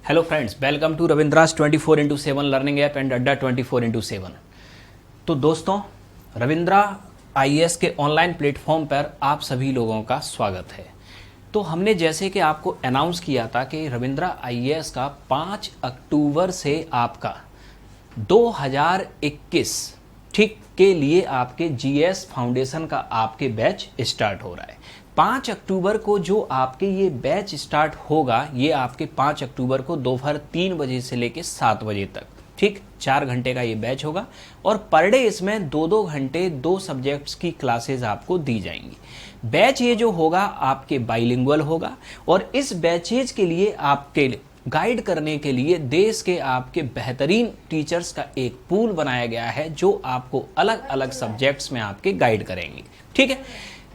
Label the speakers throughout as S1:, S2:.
S1: Hello friends, welcome to Ravindra's 24x7 learning app and Adda 24x7। तो दोस्तों, Ravindra IAS के online platform पर आप सभी लोगों का स्वागत है। तो हमने जैसे कि आपको अनाउंस किया था कि रविंद्रा आईएएस का 5 अक्टूबर से आपका 2021 ठीक के लिए आपके जीएस फाउंडेशन का आपके बैच स्टार्ट हो रहा है। 5 अक्टूबर को जो आपके ये बैच स्टार्ट होगा, ये आपके 5 अक्टूबर को दोपहर 3 बजे से लेकर 7 बजे तक, ठीक 4 घंटे का ये बैच होगा और पर डे इसमें 2-2 घंटे 2 सब्जेक्ट्स की क्लासेस आपको दी जाएंगी। बैच ये जो होगा आपके बाइलिंगुअल होगा और इस बैचेज के लिए आपके गाइड करने के लिए देश के आपके बेहतरीन टीचर्स का एक पूल बनाया गया है जो आपको अलग अलग सब्जेक्ट्स में आपके गाइड करेंगे। ठीक है,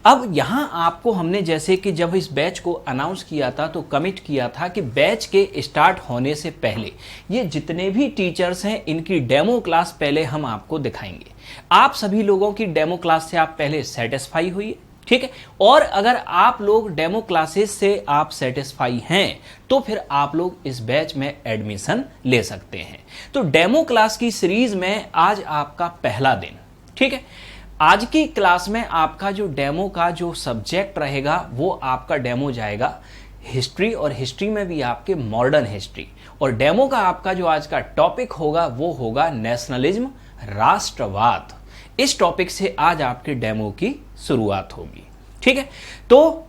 S1: अब यहाँ आपको हमने जैसे कि जब इस बैच को अनाउंस किया था तो कमिट किया था कि बैच के स्टार्ट होने से पहले ये जितने भी टीचर्स हैं इनकी डेमो क्लास पहले हम आपको दिखाएंगे। आप सभी लोगों की डेमो क्लास से आप पहले सेटिस्फाई हुई, ठीक है, और अगर आप लोग डेमो क्लासेस से आप सेटिस्फाई हैं तो फिर आप लोग इस बैच में एडमिशन ले सकते हैं। तो डेमो क्लास की सीरीज में आज आपका पहला दिन, ठीक है। आज की क्लास में आपका जो डेमो का जो सब्जेक्ट रहेगा वो आपका डेमो जाएगा हिस्ट्री, और हिस्ट्री में भी आपके मॉडर्न हिस्ट्री, और डेमो का आपका जो आज का टॉपिक होगा वो होगा नेशनलिज्म, राष्ट्रवाद। इस टॉपिक से आज आपके डेमो की शुरुआत होगी, ठीक है। तो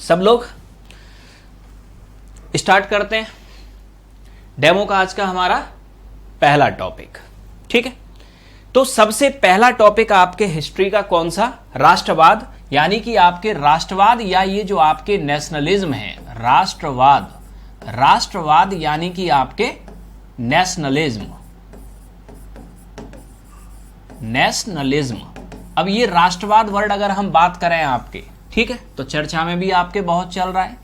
S1: सब लोग स्टार्ट करते हैं डेमो का आज का हमारा पहला टॉपिक, ठीक है। तो सबसे पहला टॉपिक आपके हिस्ट्री का कौन सा? राष्ट्रवाद, यानी कि आपके राष्ट्रवाद या ये जो आपके नेशनलिज्म है, राष्ट्रवाद, राष्ट्रवाद यानी कि आपके नेशनलिज्म, नेशनलिज्म। अब ये राष्ट्रवाद वर्ड अगर हम बात करें आपके, ठीक है, तो चर्चा में भी आपके बहुत चल रहा है,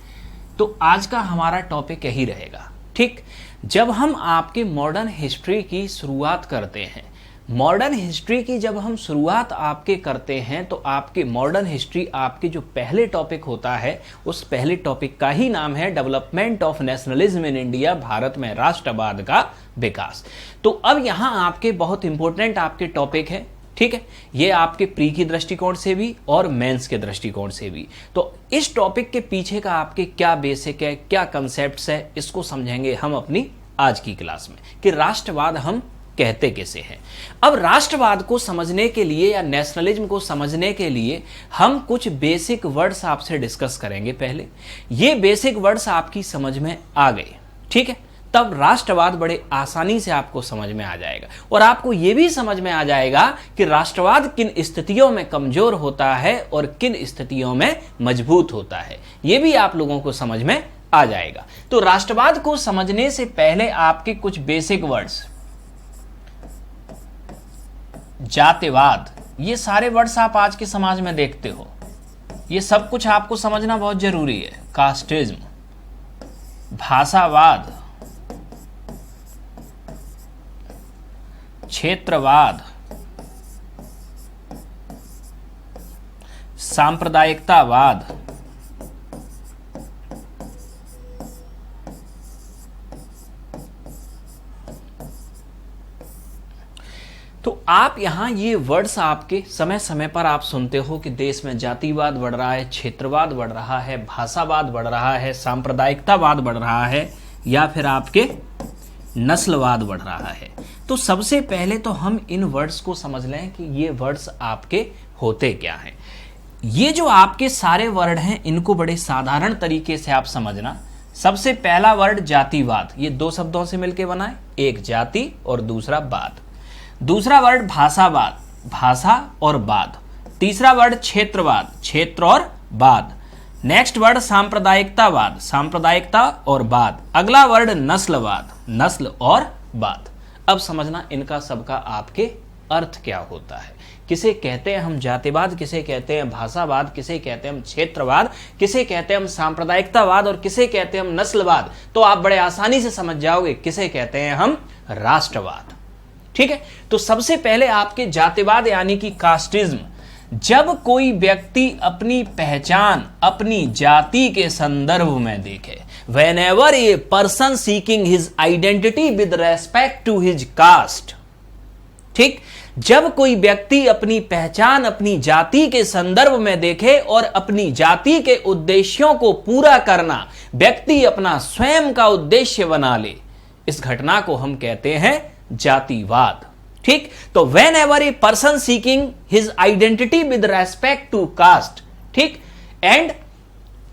S1: तो आज का हमारा टॉपिक यही रहेगा, ठीक। जब हम आपके मॉडर्न हिस्ट्री की शुरुआत करते हैं, मॉडर्न हिस्ट्री की जब हम शुरुआत आपके करते हैं तो आपके मॉडर्न हिस्ट्री आपके जो पहले टॉपिक होता है उस पहले टॉपिक का ही नाम है development of nationalism in India, Bharat में राष्ट्रवाद का विकास। तो अब यहाँ आपके बहुत इंपॉर्टेंट आपके टॉपिक है, ठीक है, ये आपके प्री की दृष्टिकोण से भी और मेंस के दृष्टिकोण से भी। तो इस टॉपिक के पीछे का आपके क्या बेसिक है, क्या कंसेप्ट्स है, इसको समझेंगे हम अपनी आज की क्लास में कि राष्ट्रवाद हम कहते कैसे हैं। अब राष्ट्रवाद को समझने के लिए या नेशनलिज्म को समझने के लिए हम कुछ बेसिक वर्ड्स आपसे डिस्कस करेंगे। पहले ये बेसिक वर्ड्स आपकी समझ में आ गए, ठीक है, तब राष्ट्रवाद बड़े आसानी से आपको समझ में आ जाएगा और आपको यह भी समझ में आ जाएगा कि राष्ट्रवाद किन स्थितियों में कमजोर होता है और किन स्थितियों में मजबूत होता है, यह भी आप लोगों को समझ में आ जाएगा। तो राष्ट्रवाद को समझने से पहले आपके कुछ बेसिक वर्ड्स, जातिवाद, ये सारे वर्ड्स आप आज के समाज में देखते हो, ये सब कुछ आपको समझना बहुत जरूरी है। कास्टिज्म, भाषावाद, क्षेत्रवाद, सांप्रदायिकतावाद, तो आप यहां ये वर्ड्स आपके समय समय पर आप सुनते हो कि देश में जातिवाद बढ़ रहा है, क्षेत्रवाद बढ़ रहा है, भाषावाद बढ़ रहा है, सांप्रदायिकतावाद बढ़ रहा है, या फिर आपके नस्लवाद बढ़ रहा है। तो सबसे पहले तो हम इन वर्ड्स को समझ लें कि ये वर्ड्स आपके होते क्या हैं। ये जो आपके सारे वर्ड हैं इनको बड़े साधारण तरीके से आप समझना। सबसे पहला वर्ड जातिवाद, ये 2 शब्दों से मिलकर बना है, एक जाति और दूसरा वाद। दूसरा वर्ड भाषावाद, भाषा और वाद। तीसरा वर्ड क्षेत्रवाद, क्षेत्र और वाद। नेक्स्ट वर्ड सांप्रदायिकतावाद, सांप्रदायिकता और वाद। अगला वर्ड नस्लवाद, नस्ल और वाद। अब समझना इनका सबका आपके अर्थ क्या होता है। किसे कहते हैं हम जातिवाद, किसे कहते हैं भाषावाद, किसे कहते हैं हम क्षेत्रवाद, किसे कहते हैं हम सांप्रदायिकतावाद और किसे कहते हैं हम नस्लवाद। तो आप बड़े आसानी से समझ जाओगे किसे कहते हैं हम राष्ट्रवाद, ठीक है। तो सबसे पहले आपके जातिवाद यानी कि कास्टिज्म, जब कोई व्यक्ति अपनी पहचान अपनी जाति के संदर्भ में देखे, whenever a person seeking his identity with respect to his caste, ठीक, जब कोई व्यक्ति अपनी पहचान अपनी जाति के संदर्भ में देखे और अपनी जाति के उद्देश्यों को पूरा करना व्यक्ति अपना स्वयं का उद्देश्य बना ले, इस घटना को हम कहते हैं जातिवाद। ठीक, तो whenever a person seeking his identity with respect to caste, ठीक, and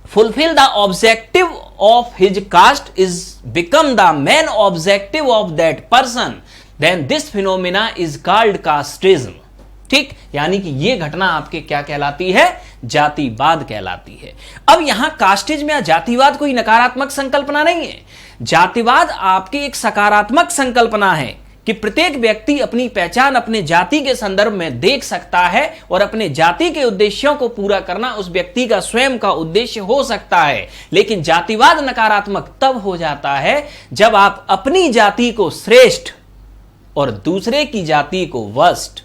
S1: fulfill the objective of his caste is become the main objective of that person, then this phenomena is called casteism। ठीक, यानी कि यह घटना आपके क्या कहलाती है? जातिवाद कहलाती है। अब यहां कास्टिज्म या जातिवाद कोई नकारात्मक संकल्पना नहीं है। जातिवाद आपकी एक सकारात्मक संकल्पना है कि प्रत्येक व्यक्ति अपनी पहचान अपने जाति के संदर्भ में देख सकता है और अपने जाति के उद्देश्यों को पूरा करना उस व्यक्ति का स्वयं का उद्देश्य हो सकता है। लेकिन जातिवाद नकारात्मक तब हो जाता है जब आप अपनी जाति को श्रेष्ठ और दूसरे की जाति को वर्स्ट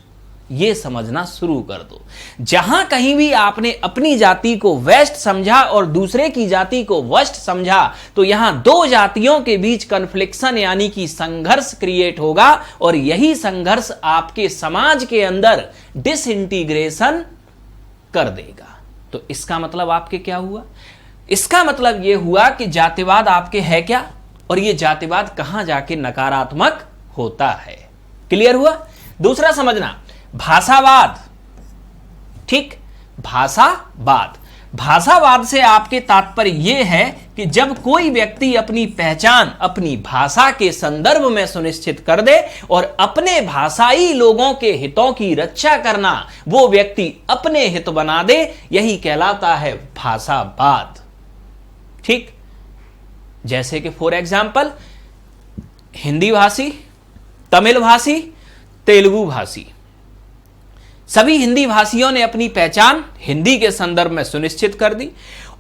S1: ये समझना शुरू कर दो। जहां कहीं भी आपने अपनी जाति को वेस्ट समझा और दूसरे की जाति को वर्स्ट समझा, तो यहां दो जातियों के बीच कन्फ्लिक्शन यानी कि संघर्ष क्रिएट होगा और यही संघर्ष आपके समाज के अंदर डिसइंटीग्रेशन कर देगा। तो इसका मतलब आपके क्या हुआ? इसका मतलब यह हुआ कि जातिवाद आपके है क्या और यह जातिवाद कहां जाके नकारात्मक होता है। क्लियर हुआ? दूसरा समझना, भाषावाद। ठीक, भाषावाद, भाषावाद से आपके तात्पर्य यह है कि जब कोई व्यक्ति अपनी पहचान अपनी भाषा के संदर्भ में सुनिश्चित कर दे और अपने भाषाई लोगों के हितों की रक्षा करना वो व्यक्ति अपने हित बना दे, यही कहलाता है भाषावाद। ठीक, जैसे कि फॉर एग्जाम्पल हिंदी भाषी, तमिल भाषी, तेलुगु भाषी, सभी हिंदी भाषियों ने अपनी पहचान हिंदी के संदर्भ में सुनिश्चित कर दी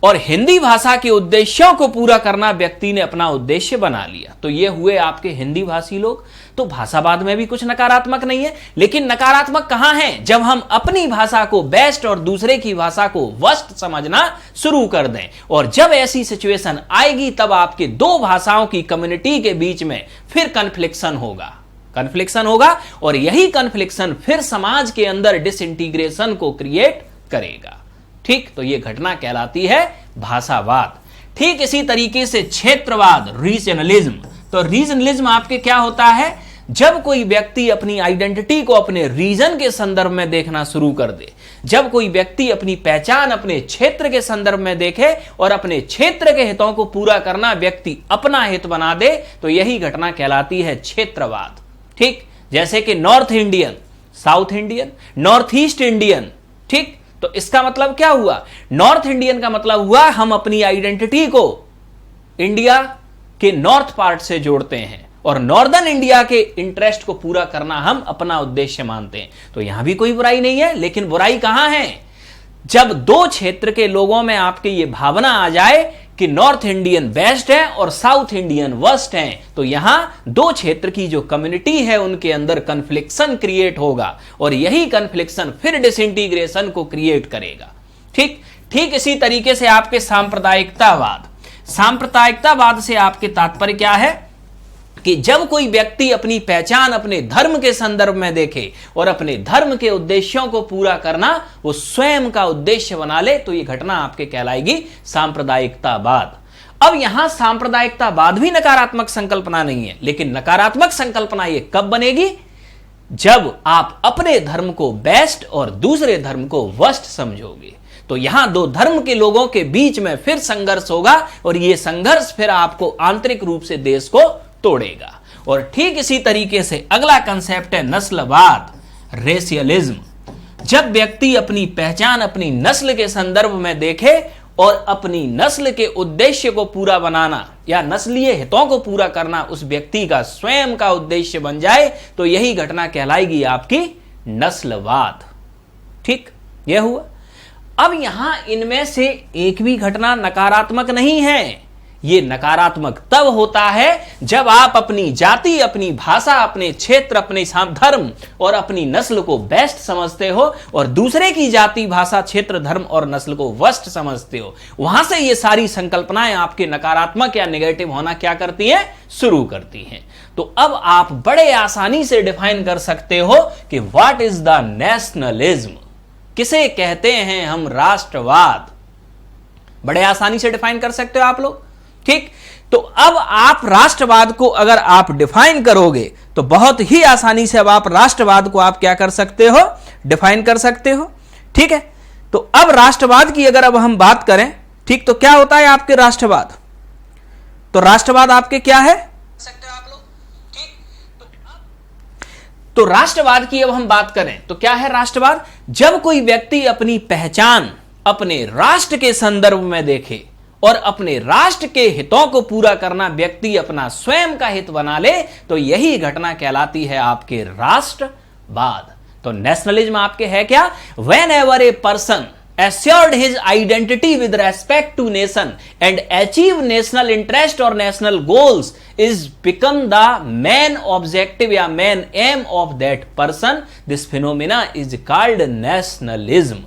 S1: और हिंदी भाषा के उद्देश्यों को पूरा करना व्यक्ति ने अपना उद्देश्य बना लिया। तो ये हुए आपके हिंदी भाषी लोग। तो भाषावाद में भी कुछ नकारात्मक नहीं है, लेकिन नकारात्मक कहां है? जब हम अपनी भाषा को बेस्ट और दूसरे की भाषा को वर्स्ट समझना शुरू कर दें। और जब ऐसी सिचुएशन आएगी तब आपके दो भाषाओं की कम्युनिटी के बीच में फिर कन्फ्लिक्शन होगा, कन्फ्लिक्शन होगा और यही कन्फ्लिक्शन फिर समाज के अंदर डिसइंटीग्रेशन को क्रिएट करेगा। ठीक, तो यह घटना कहलाती है भाषावाद। ठीक इसी तरीके से क्षेत्रवाद, रीजनलिज्म। तो रीजनलिज्म आपके क्या होता है? जब कोई व्यक्ति अपनी आइडेंटिटी को अपने रीजन के संदर्भ में देखना शुरू कर दे, जब कोई व्यक्ति अपनी पहचान अपने क्षेत्र के संदर्भ में देखे और अपने क्षेत्र के हितों को पूरा करना व्यक्ति अपना हित बना दे, तो यही घटना कहलाती है क्षेत्रवाद। ठीक, जैसे कि north Indian, south Indian, north east Indian. ठीक, तो इसका मतलब क्या हुआ? नॉर्थ इंडियन का मतलब हुआ हम अपनी आइडेंटिटी को इंडिया के नॉर्थ पार्ट से जोड़ते हैं और नॉर्दर्न इंडिया के इंटरेस्ट को पूरा करना हम अपना उद्देश्य मानते हैं। तो यहां भी कोई बुराई नहीं है, लेकिन बुराई कहां है? जब दो क्षेत्र के लोगों में आपकी ये भावना आ जाए कि नॉर्थ इंडियन बेस्ट है और साउथ इंडियन वर्स्ट है, तो यहां दो क्षेत्र की जो कम्युनिटी है उनके अंदर कन्फ्लिक्शन क्रिएट होगा और यही कन्फ्लिक्शन फिर डिसइंटीग्रेशन को क्रिएट करेगा। ठीक, ठीक इसी तरीके से आपके सांप्रदायिकतावाद। सांप्रदायिकतावाद से आपके तात्पर्य क्या है कि जब कोई व्यक्ति अपनी पहचान अपने धर्म के संदर्भ में देखे और अपने धर्म के उद्देश्यों को पूरा करना वो स्वयं का उद्देश्य बना ले, तो ये घटना आपके कहलाएगी सांप्रदायिकतावाद। अब यहां सांप्रदायिकतावाद भी नकारात्मक संकल्पना नहीं है, लेकिन नकारात्मक संकल्पना ये कब बनेगी? जब आप अपने धर्म को बेस्ट और दूसरे धर्म को वर्स्ट समझोगे। तो यहां दो धर्म के लोगों के बीच में फिर संघर्ष होगा और यह संघर्ष फिर आपको आंतरिक रूप से देश को तोड़ेगा। और ठीक इसी तरीके से अगला कंसेप्ट है नस्लवाद, रेशियलिज्म। जब व्यक्ति अपनी पहचान अपनी नस्ल के संदर्भ में देखे और अपनी नस्ल के उद्देश्य को पूरा बनाना या नस्लीय हितों को पूरा करना उस व्यक्ति का स्वयं का उद्देश्य बन जाए, तो यही घटना कहलाएगी आपकी नस्लवाद। ठीक, यह हुआ। अब यहां इनमें से एक भी घटना नकारात्मक नहीं है, ये नकारात्मक तब होता है जब आप अपनी जाति, अपनी भाषा, अपने क्षेत्र, अपने धर्म और अपनी नस्ल को बेस्ट समझते हो और दूसरे की जाति, भाषा, क्षेत्र, धर्म और नस्ल को वर्स्ट समझते हो। वहां से ये सारी संकल्पनाएं आपके नकारात्मक या नेगेटिव होना क्या करती हैं, शुरू करती हैं। तो अब आप बड़े आसानी से डिफाइन कर सकते हो कि व्हाट इज द नेशनलिज्म, किसे कहते हैं हम राष्ट्रवाद। बड़े आसानी से डिफाइन कर सकते हो आप लोग, ठीक। तो अब आप राष्ट्रवाद को अगर आप डिफाइन करोगे तो बहुत ही आसानी से अब आप राष्ट्रवाद को आप क्या कर सकते हो, डिफाइन कर सकते हो, ठीक है। तो अब राष्ट्रवाद की अगर अब हम बात करें, ठीक, तो क्या होता है आपके राष्ट्रवाद, तो राष्ट्रवाद आपके क्या है सकते हो आप लोग, ठीक। तो राष्ट्रवाद की अब हम बात करें तो क्या है राष्ट्रवाद, जब कोई व्यक्ति अपनी पहचान अपने राष्ट्र के संदर्भ में देखे और अपने राष्ट्र के हितों को पूरा करना व्यक्ति अपना स्वयं का हित बना ले, तो यही घटना कहलाती है आपके राष्ट्रवाद। तो नेशनलिज्म आपके है क्या, when ever a person assured his identity with respect to nation and achieve national interest or national goals is become the main objective या main aim of that person, this phenomena is called nationalism।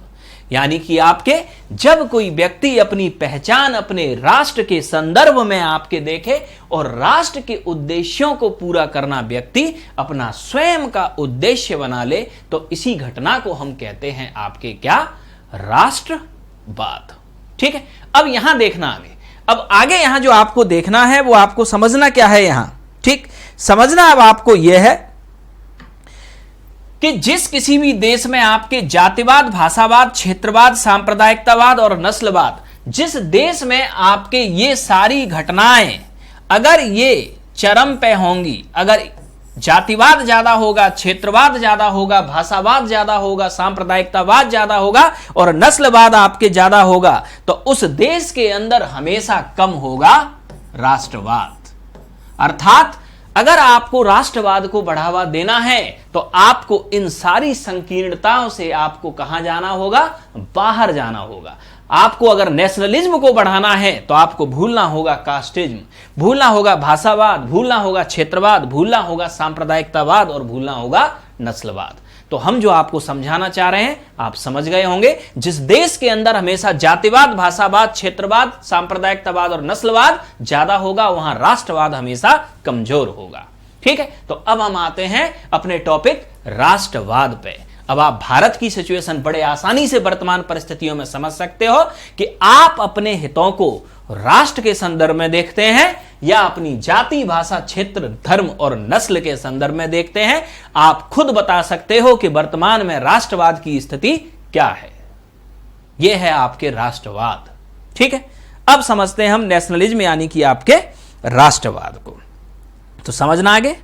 S1: यानी कि आपके जब कोई व्यक्ति अपनी पहचान अपने राष्ट्र के संदर्भ में आपके देखे और राष्ट्र के उद्देश्यों को पूरा करना व्यक्ति अपना स्वयं का उद्देश्य बना ले, तो इसी घटना को हम कहते हैं आपके क्या, राष्ट्रवाद, ठीक है। अब यहां देखना अब आगे यहां जो आपको देखना है वो आपको समझना क्या है यहां, ठीक। समझना अब आपको यह है कि जिस किसी भी देश में आपके जातिवाद, भाषावाद, क्षेत्रवाद, सांप्रदायिकतावाद और नस्लवाद, जिस देश में आपके ये सारी घटनाएं अगर ये चरम पे होंगी, अगर जातिवाद ज्यादा होगा, क्षेत्रवाद ज्यादा होगा, भाषावाद ज्यादा होगा, सांप्रदायिकतावाद ज्यादा होगा और नस्लवाद आपके ज्यादा होगा, तो उस देश के अंदर हमेशा कम होगा राष्ट्रवाद। अर्थात अगर आपको राष्ट्रवाद को बढ़ावा देना है तो आपको इन सारी संकीर्णताओं से आपको कहां जाना होगा, बाहर जाना होगा। आपको अगर नेशनलिज्म को बढ़ाना है तो आपको भूलना होगा कास्टिज्म, भूलना होगा भाषावाद, भूलना होगा क्षेत्रवाद, भूलना होगा सांप्रदायिकतावाद और भूलना होगा नस्लवाद। तो हम जो आपको समझाना चाह रहे हैं आप समझ गए होंगे। जिस देश के अंदर हमेशा जातिवाद, भाषावाद, क्षेत्रवाद, सांप्रदायिकतावाद और नस्लवाद ज्यादा होगा, वहां राष्ट्रवाद हमेशा कमजोर होगा, ठीक है। तो अब हम आते हैं अपने टॉपिक राष्ट्रवाद पे। अब आप भारत की सिचुएशन बड़े आसानी से वर्तमान परिस्थितियों में समझ सकते हो कि आप अपने हितों को राष्ट्र के संदर्भ में देखते हैं या अपनी जाति, भाषा, क्षेत्र, धर्म और नस्ल के संदर्भ में देखते हैं। आप खुद बता सकते हो कि वर्तमान में राष्ट्रवाद की स्थिति क्या है। यह है आपके राष्ट्रवाद, ठीक है। अब समझते हैं हम नेशनलिज्म यानी कि आपके राष्ट्रवाद को, तो समझना आगे।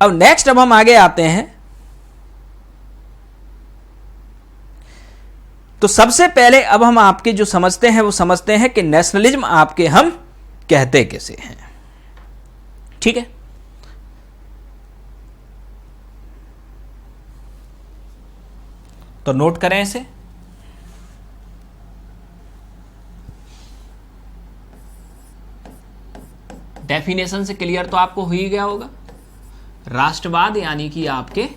S1: अब नेक्स्ट अब हम आगे आते हैं। तो सबसे पहले अब हम आपके जो समझते हैं वो समझते हैं कि नेशनलिज्म आपके हम कहते किसे हैं, ठीक है। तो नोट करें इसे। डेफिनेशन से क्लियर तो आपको हो ही गया होगा। राष्ट्रवाद यानी कि आपके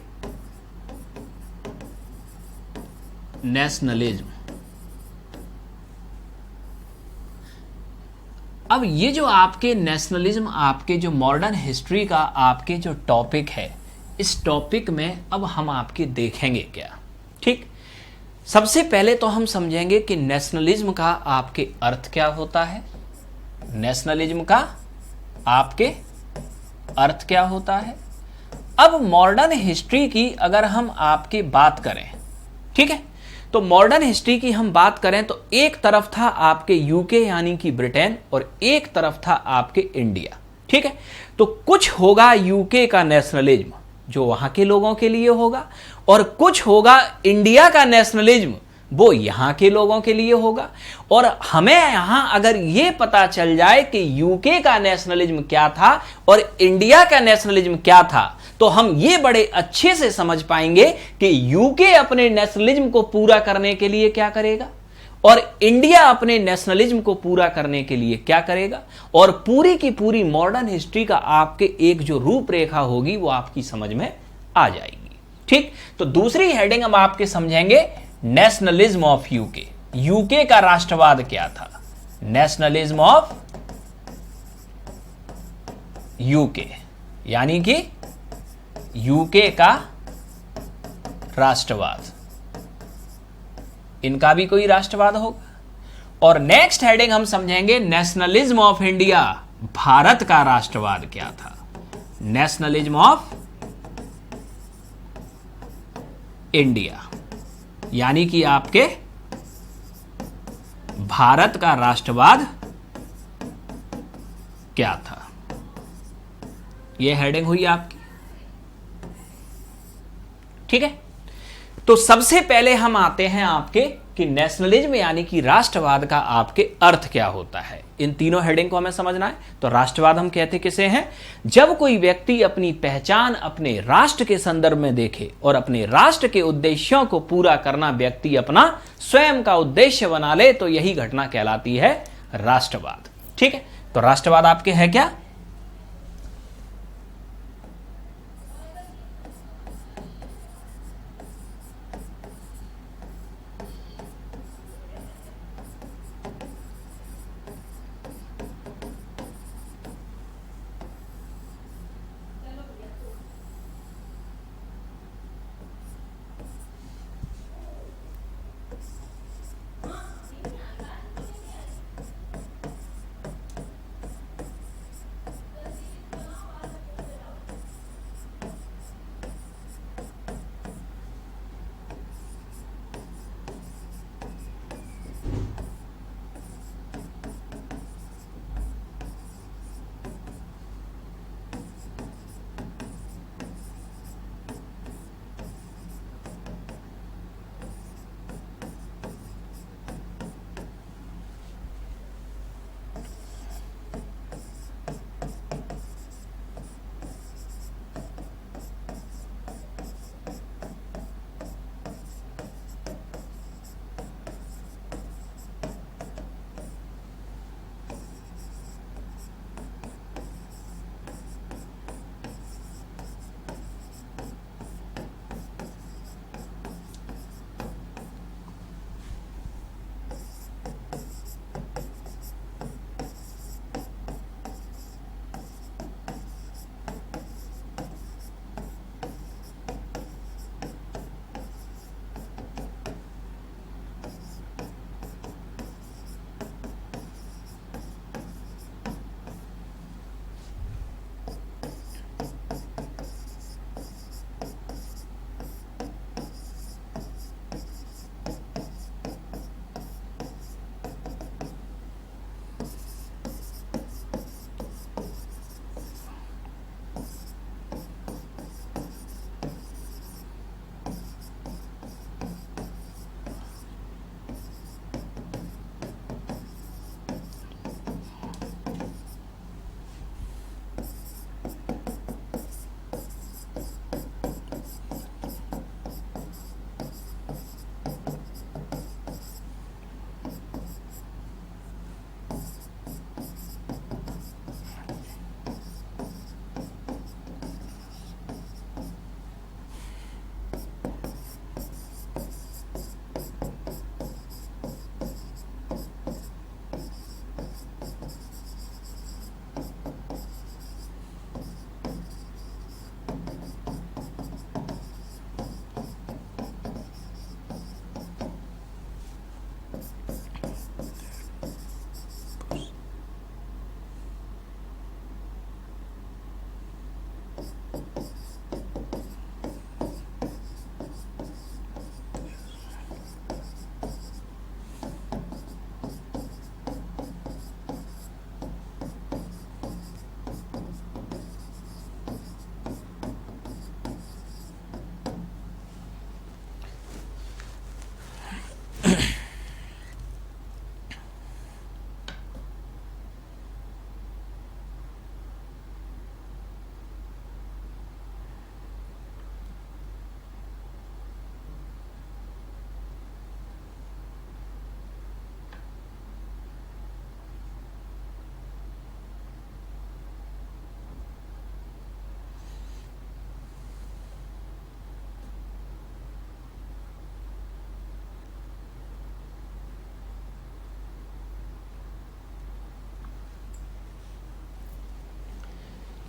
S1: नेशनलिज्म। अब ये जो आपके नेशनलिज्म, आपके जो मॉडर्न हिस्ट्री का आपके जो टॉपिक है, इस टॉपिक में अब हम आपके देखेंगे क्या, ठीक। सबसे पहले तो हम समझेंगे कि नेशनलिज्म का आपके अर्थ क्या होता है, नेशनलिज्म का आपके अर्थ क्या होता है। अब मॉडर्न हिस्ट्री की अगर हम आपकी बात करें, ठीक है, तो मॉडर्न हिस्ट्री की हम बात करें तो एक तरफ था आपके यूके यानी कि ब्रिटेन और एक तरफ था आपके इंडिया, ठीक है। तो कुछ होगा यूके का नेशनलिज्म जो वहां के लोगों के लिए होगा और कुछ होगा इंडिया का नेशनलिज्म वो यहां के लोगों के लिए होगा। और हमें यहां अगर यह पता चल जाए कि यूके का नेशनलिज्म क्या था और इंडिया का नेशनलिज्म क्या था, तो हम ये बड़े अच्छे से समझ पाएंगे कि यूके अपने नेशनलिज्म को पूरा करने के लिए क्या करेगा और इंडिया अपने नेशनलिज्म को पूरा करने के लिए क्या करेगा, और पूरी की पूरी मॉडर्न हिस्ट्री का आपके एक जो रूपरेखा होगी वो आपकी समझ में आ जाएगी। ठीक, तो दूसरी हेडिंग हम आपके समझेंगे नेशनलिज्म ऑफ यूके। यूके का राष्ट्रवाद क्या था, नेशनलिज्म ऑफ यूके, यानी कि यूके का राष्ट्रवाद, इनका भी कोई राष्ट्रवाद होगा। और नेक्स्ट हेडिंग हम समझेंगे नेशनलिज्म ऑफ इंडिया, भारत का राष्ट्रवाद क्या था, नेशनलिज्म ऑफ इंडिया, यानी कि आपके भारत का राष्ट्रवाद क्या था। यह हेडिंग हुई आपकी। ठीक है, तो सबसे पहले हम आते हैं आपके कि नेशनलिज्म यानी कि राष्ट्रवाद का आपके अर्थ क्या होता है। इन तीनों हेडिंग को हमें समझना है। तो राष्ट्रवाद हम कहते किसे हैं, जब कोई व्यक्ति अपनी पहचान अपने राष्ट्र के संदर्भ में देखे और अपने राष्ट्र के उद्देश्यों को पूरा करना व्यक्ति अपना स्वयं का उद्देश्य बना ले, तो यही घटना कहलाती है राष्ट्रवाद। ठीक है, तो राष्ट्रवाद आपके है क्या,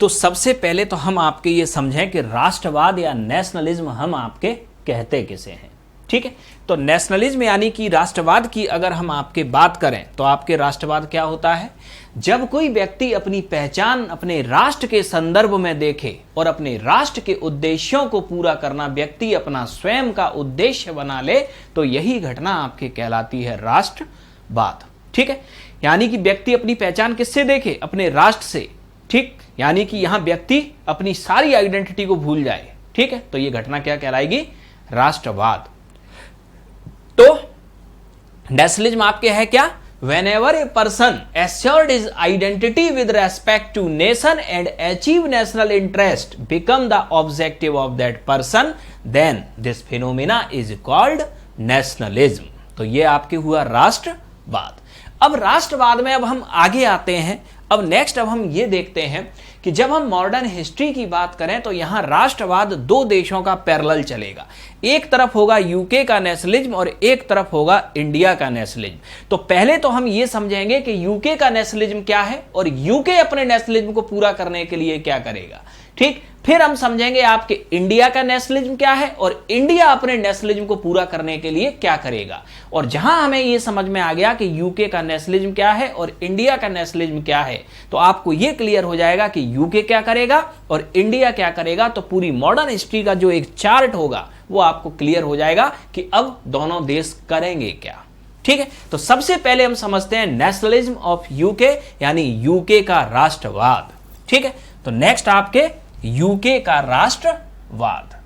S1: तो सबसे पहले तो हम आपके ये समझें कि राष्ट्रवाद या नेशनलिज्म हम आपके कहते किसे हैं। ठीक है, तो नेशनलिज्म यानी कि राष्ट्रवाद की अगर हम आपके बात करें तो आपके राष्ट्रवाद क्या होता है? जब कोई व्यक्ति अपनी पहचान अपने राष्ट्र के संदर्भ में देखे और अपने राष्ट्र के उद्देश्यों को पूरा करना व्यक्ति अपना स्वयं का उद्देश्य बना ले, तो यही घटना आपके कहलाती है राष्ट्रवाद। ठीक है, यानी कि व्यक्ति अपनी पहचान किससे देखे? अपने राष्ट्र से। ठीक, यानी कि यहां व्यक्ति अपनी सारी आइडेंटिटी को भूल जाए। ठीक है, तो यह घटना क्या कहलाएगी? राष्ट्रवाद। तो नेशनलिज्म आपके है क्या? Whenever a person assured his identity with respect to nation and achieve national interest become the objective of that person, then this phenomena is called nationalism। तो ये आपके हुआ राष्ट्रवाद। अब राष्ट्रवाद में अब हम आगे आते हैं। अब नेक्स्ट अब हम ये देखते हैं कि जब हम मॉडर्न हिस्ट्री की बात करें तो यहां राष्ट्रवाद दो देशों का पैरेलल चलेगा। एक तरफ होगा यूके का नेशनलिज्म और एक तरफ होगा इंडिया का नेशनलिज्म। तो पहले तो हम ये समझेंगे कि यूके का नेशनलिज्म क्या है और यूके अपने नेशनलिज्म को पूरा करने के लिए क्या करेगा। ठीक, फिर हम समझेंगे आपके इंडिया का नेशनलिज्म क्या है और इंडिया अपने नेशनलिज्म को पूरा करने के लिए क्या करेगा। और जहां हमें यह समझ में आ गया कि यूके का नेशनलिज्म क्या है और इंडिया का नेशनलिज्म क्या है, तो आपको यह क्लियर हो जाएगा कि यूके क्या करेगा और इंडिया क्या करेगा। तो पूरी मॉडर्न हिस्ट्री का जो एक चार्ट होगा वो आपको क्लियर हो जाएगा कि अब दोनों देश करेंगे क्या। ठीक है, तो सबसे पहले हम समझते हैं नेशनलिज्म ऑफ यूके, यानी यूके का राष्ट्रवाद। ठीक है, तो नेक्स्ट आपके यूके का राष्ट्रवाद।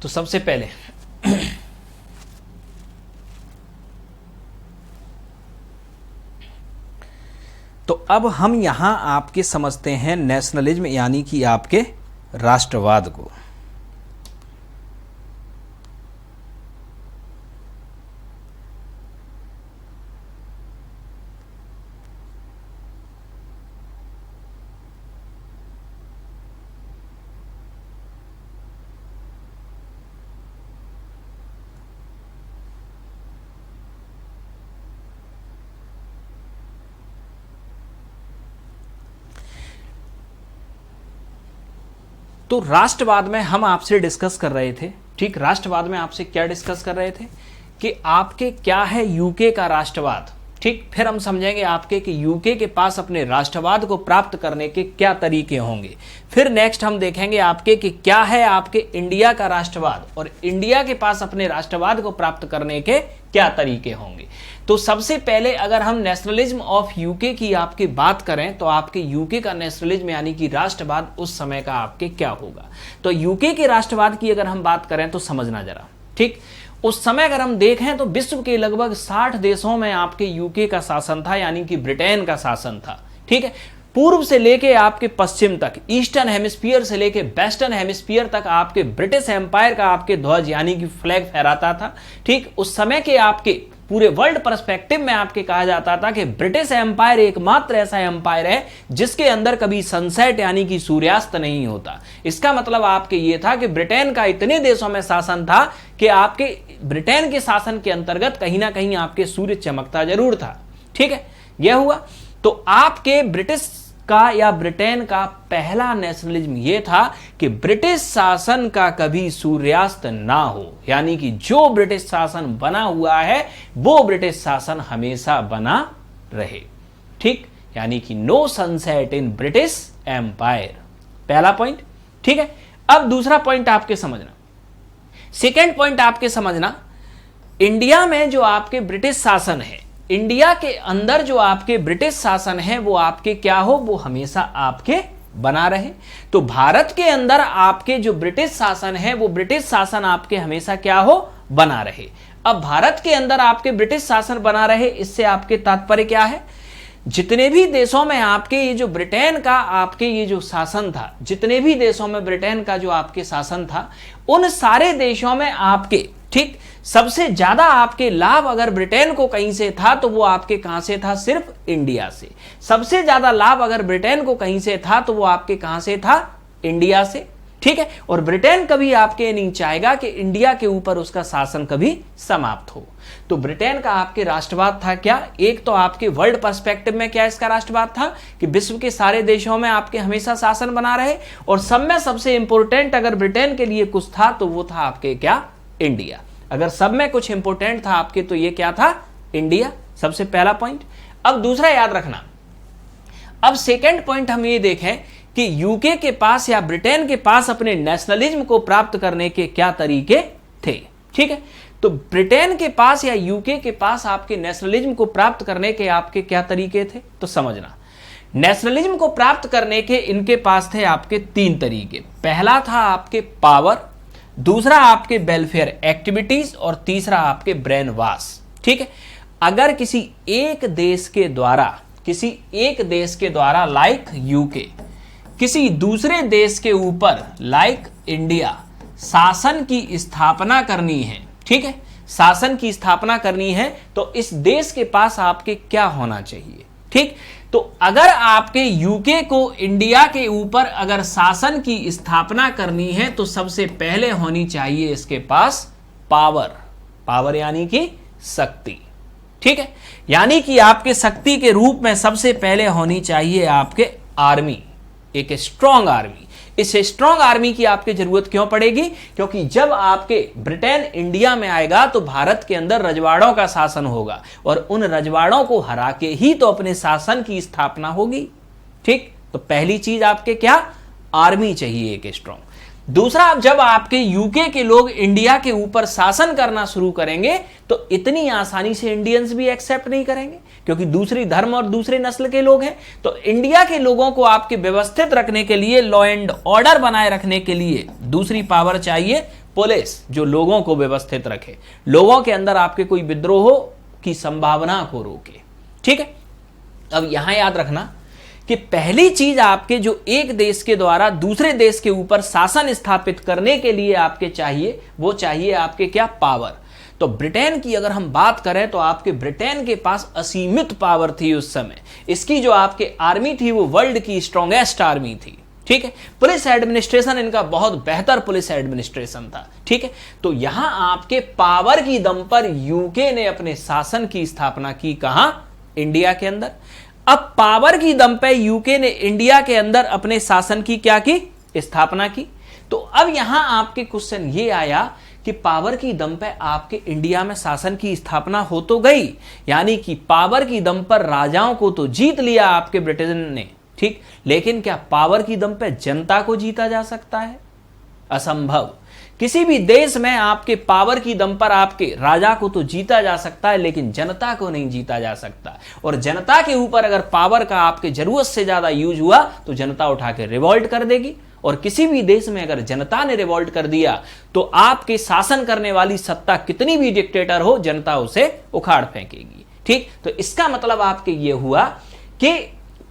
S1: तो सबसे पहले तो अब हम यहां आपके समझते हैं नेशनलिज्म यानी कि आपके राष्ट्रवाद को। तो राष्ट्रवाद में हम आपसे डिस्कस कर रहे थे, ठीक, राष्ट्रवाद में आपसे क्या डिस्कस कर रहे थे कि आपके क्या है यूके का राष्ट्रवाद, ठीक। फिर हम समझेंगे आपके कि यूके के पास अपने राष्ट्रवाद को प्राप्त करने के क्या तरीके होंगे। फिर नेक्स्ट हम देखेंगे आपके कि क्या है आपके इंडिया का राष्ट्रवाद और इंडिया के पास अपने राष्ट्रवाद को प्राप्त करने के क्या तरीके होंगे। तो सबसे पहले अगर हम नेशनलिज्म ऑफ यूके की आपकी बात करें तो आपके यूके का नेशनलिज्म यानी कि राष्ट्रवाद उस समय का आपके क्या होगा। तो यूके के राष्ट्रवाद की अगर हम बात करें तो समझना जरा, ठीक। उस समय अगर हम देखें तो विश्व के लगभग 60 देशों में आपके यूके का शासन था, यानी कि ब्रिटेन का शासन था, ठीक है। पूर्व से लेके आपके पश्चिम तक, ईस्टर्न हेमिस्फीयर से लेके वेस्टर्न हेमिस्फीयर तक आपके ब्रिटिश एम्पायर का आपके ध्वज यानी कि फ्लैग फहराता था, ठीक। उस समय के आपके पूरे वर्ल्ड पर्सपेक्टिव में आपके कहा जाता था कि ब्रिटिश एम्पायर एकमात्र ऐसा एम्पायर है जिसके अंदर कभी सनसेट यानी कि सूर्यास्त नहीं होता। इसका मतलब आपके ये था कि ब्रिटेन का इतने देशों में शासन था कि आपके ब्रिटेन के शासन के अंतर्गत कहीं ना कहीं आपके सूर्य चमकता जरूर था, ठीक है। यह हुआ। तो आपके ब्रिटिश का या ब्रिटेन का पहला नेशनलिज्म यह था कि ब्रिटिश शासन का कभी सूर्यास्त ना हो, यानी कि जो ब्रिटिश शासन बना हुआ है वो ब्रिटिश शासन हमेशा बना रहे, ठीक। यानी कि no sunset in British Empire, पहला पॉइंट, ठीक है। अब दूसरा पॉइंट आपके समझना, सेकेंड पॉइंट आपके समझना, इंडिया में जो आपके ब्रिटिश शासन है, इंडिया के अंदर जो आपके ब्रिटिश शासन है वो आपके क्या हो, वो हमेशा आपके बना रहे। तो भारत के अंदर आपके जो ब्रिटिश शासन है वो ब्रिटिश शासन आपके हमेशा क्या हो, बना रहे। अब भारत के अंदर आपके ब्रिटिश शासन बना रहे, इससे आपके तात्पर्य क्या है, जितने भी देशों में आपके ये जो ब्रिटेन का आपके ये जो शासन था, जितने भी देशों में ब्रिटेन का जो आपके शासन था, उन सारे देशों में आपके, ठीक, सबसे ज्यादा आपके लाभ अगर ब्रिटेन को कहीं से था तो वो आपके कहां से था, सिर्फ इंडिया से। सबसे ज्यादा लाभ अगर ब्रिटेन को कहीं से था तो वो आपके कहां से था, इंडिया से, ठीक है। और ब्रिटेन कभी आपके नहीं चाहेगा कि इंडिया के ऊपर उसका शासन कभी समाप्त हो। तो ब्रिटेन का आपके राष्ट्रवाद था क्या, एक तो आपके वर्ल्ड पर्सपेक्टिव में क्या इसका राष्ट्रवाद था कि विश्व के सारे देशों में आपके हमेशा शासन बना रहे, और सब में सबसे इंपॉर्टेंट अगर ब्रिटेन के लिए कुछ था तो वो था आपके क्या, इंडिया। अगर सब में कुछ इंपॉर्टेंट था आपके तो ये क्या था, इंडिया, सबसे पहला पॉइंट। अब दूसरा याद रखना, अब सेकंड पॉइंट हम ये देखें कि यूके के पास या ब्रिटेन के पास अपने नेशनलिज्म को प्राप्त करने के क्या तरीके थे, ठीक है। तो ब्रिटेन के पास या यूके के पास आपके नेशनलिज्म को प्राप्त करने के आपके क्या तरीके थे, तो समझना, नेशनलिज्म को प्राप्त करने के इनके पास थे आपके 3 तरीके। पहला था आपके पावर, दूसरा आपके वेलफेयर एक्टिविटीज, और तीसरा आपके ब्रेन वॉश, ठीक है। अगर किसी एक देश के द्वारा लाइक यूके किसी दूसरे देश के ऊपर लाइक इंडिया शासन की स्थापना करनी है, ठीक है, शासन की स्थापना करनी है, तो इस देश के पास आपके क्या होना चाहिए, ठीक। तो अगर आपके यूके को इंडिया के ऊपर अगर शासन की स्थापना करनी है तो सबसे पहले होनी चाहिए इसके पास पावर, पावर यानी कि शक्ति, ठीक है। यानी कि आपके शक्ति के रूप में सबसे पहले होनी चाहिए आपके आर्मी, एक स्ट्रॉन्ग आर्मी। इस स्ट्रॉन्ग आर्मी की आपकी जरूरत क्यों पड़ेगी, क्योंकि जब आपके ब्रिटेन इंडिया में आएगा तो भारत के अंदर रजवाड़ों का शासन होगा, और उन रजवाड़ों को हरा के ही तो अपने शासन की स्थापना होगी, ठीक। तो पहली चीज आपके क्या, आर्मी चाहिए एक स्ट्रॉन्ग। दूसरा, जब आपके यूके के लोग इंडिया के ऊपर शासन करना शुरू करेंगे तो इतनी आसानी से इंडियंस भी एक्सेप्ट नहीं करेंगे, क्योंकि दूसरी धर्म और दूसरे नस्ल के लोग हैं। तो इंडिया के लोगों को आपके व्यवस्थित रखने के लिए, लॉ एंड ऑर्डर बनाए रखने के लिए दूसरी पावर चाहिए, पुलिस जो लोगों को व्यवस्थित रखे, लोगों के अंदर आपके कोई विद्रोह की संभावना को रोके। ठीक है, अब यहां याद रखना कि पहली चीज आपके जो एक देश के द्वारा दूसरे देश के ऊपर शासन स्थापित करने के लिए आपके चाहिए, वो चाहिए आपके क्या, पावर। तो ब्रिटेन की अगर हम बात करें तो आपके ब्रिटेन के पास असीमित पावर थी उस समय। इसकी जो आपके आर्मी थी वो वर्ल्ड की स्ट्रॉन्गेस्ट आर्मी थी। ठीक है, पुलिस एडमिनिस्ट्रेशन इनका बहुत बेहतर पुलिस एडमिनिस्ट्रेशन था। ठीक है, तो यहां आपके पावर की दम पर यूके ने अपने शासन की स्थापना की, कहां, इंडिया के अंदर। अब पावर की दम पे यूके ने इंडिया के अंदर अपने शासन की क्या की, स्थापना की। तो अब यहां आपके क्वेश्चन ये आया कि पावर की दम पे आपके इंडिया में शासन की स्थापना हो तो गई, यानी कि पावर की दम पर राजाओं को तो जीत लिया आपके ब्रिटेन ने, ठीक, लेकिन क्या पावर की दम पे जनता को जीता जा सकता है? असंभव। किसी भी देश में आपके पावर की दम पर आपके राजा को तो जीता जा सकता है, लेकिन जनता को नहीं जीता जा सकता। और जनता के ऊपर अगर पावर का आपके जरूरत से ज्यादा यूज हुआ तो जनता उठा के रिवॉल्ट कर देगी। और किसी भी देश में अगर जनता ने रिवॉल्ट कर दिया तो आपके शासन करने वाली सत्ता कितनी भी डिक्टेटर हो, जनता उसे उखाड़ फेंकेगी। ठीक, तो इसका मतलब आपके ये हुआ कि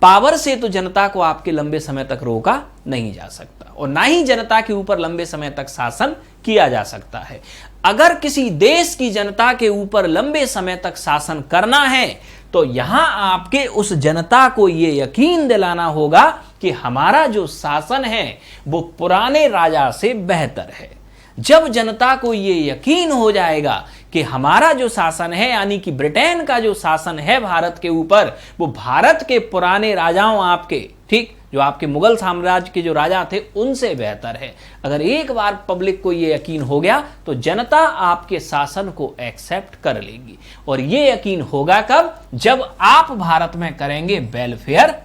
S1: पावर से तो जनता को आपके लंबे समय तक रोका नहीं जा सकता और ना ही जनता के ऊपर लंबे समय तक शासन किया जा सकता है। अगर किसी देश की जनता के ऊपर लंबे समय तक शासन करना है तो यहां आपके उस जनता को यह यकीन दिलाना होगा कि हमारा जो शासन है वो पुराने राजा से बेहतर है। जब जनता को यह यकीन हो जाएगा कि हमारा जो शासन है, यानी कि ब्रिटेन का जो शासन है भारत के ऊपर, वो भारत के पुराने राजाओं आपके, ठीक, जो आपके मुगल साम्राज्य के जो राजा थे उनसे बेहतर है। अगर एक बार पब्लिक को यह यकीन हो गया तो जनता आपके शासन को एक्सेप्ट कर लेगी। और यह यकीन होगा कब? जब आप भारत में करेंगे वेलफेयर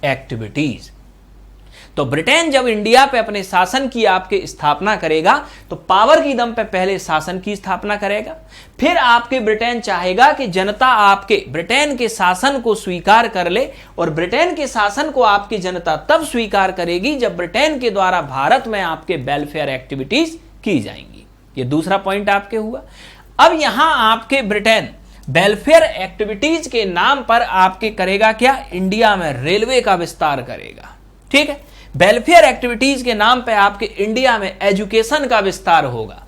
S1: एक्टिविटीज। तो ब्रिटेन जब इंडिया पे अपने शासन की आपके स्थापना करेगा तो पावर की दम पे पहले शासन की स्थापना करेगा, फिर आपके ब्रिटेन चाहेगा कि जनता आपके ब्रिटेन के शासन को स्वीकार कर ले। और ब्रिटेन के शासन को आपकी जनता तब स्वीकार करेगी जब ब्रिटेन के द्वारा भारत में आपके वेलफेयर एक्टिविटीज की जाएंगी। ये दूसरा पॉइंट आपके हुआ। अब यहां आपके ब्रिटेन वेलफेयर एक्टिविटीज के नाम पर आपके करेगा क्या? इंडिया में रेलवे का विस्तार करेगा। ठीक है, वेलफेयर एक्टिविटीज के नाम पे आपके इंडिया में एजुकेशन का विस्तार होगा।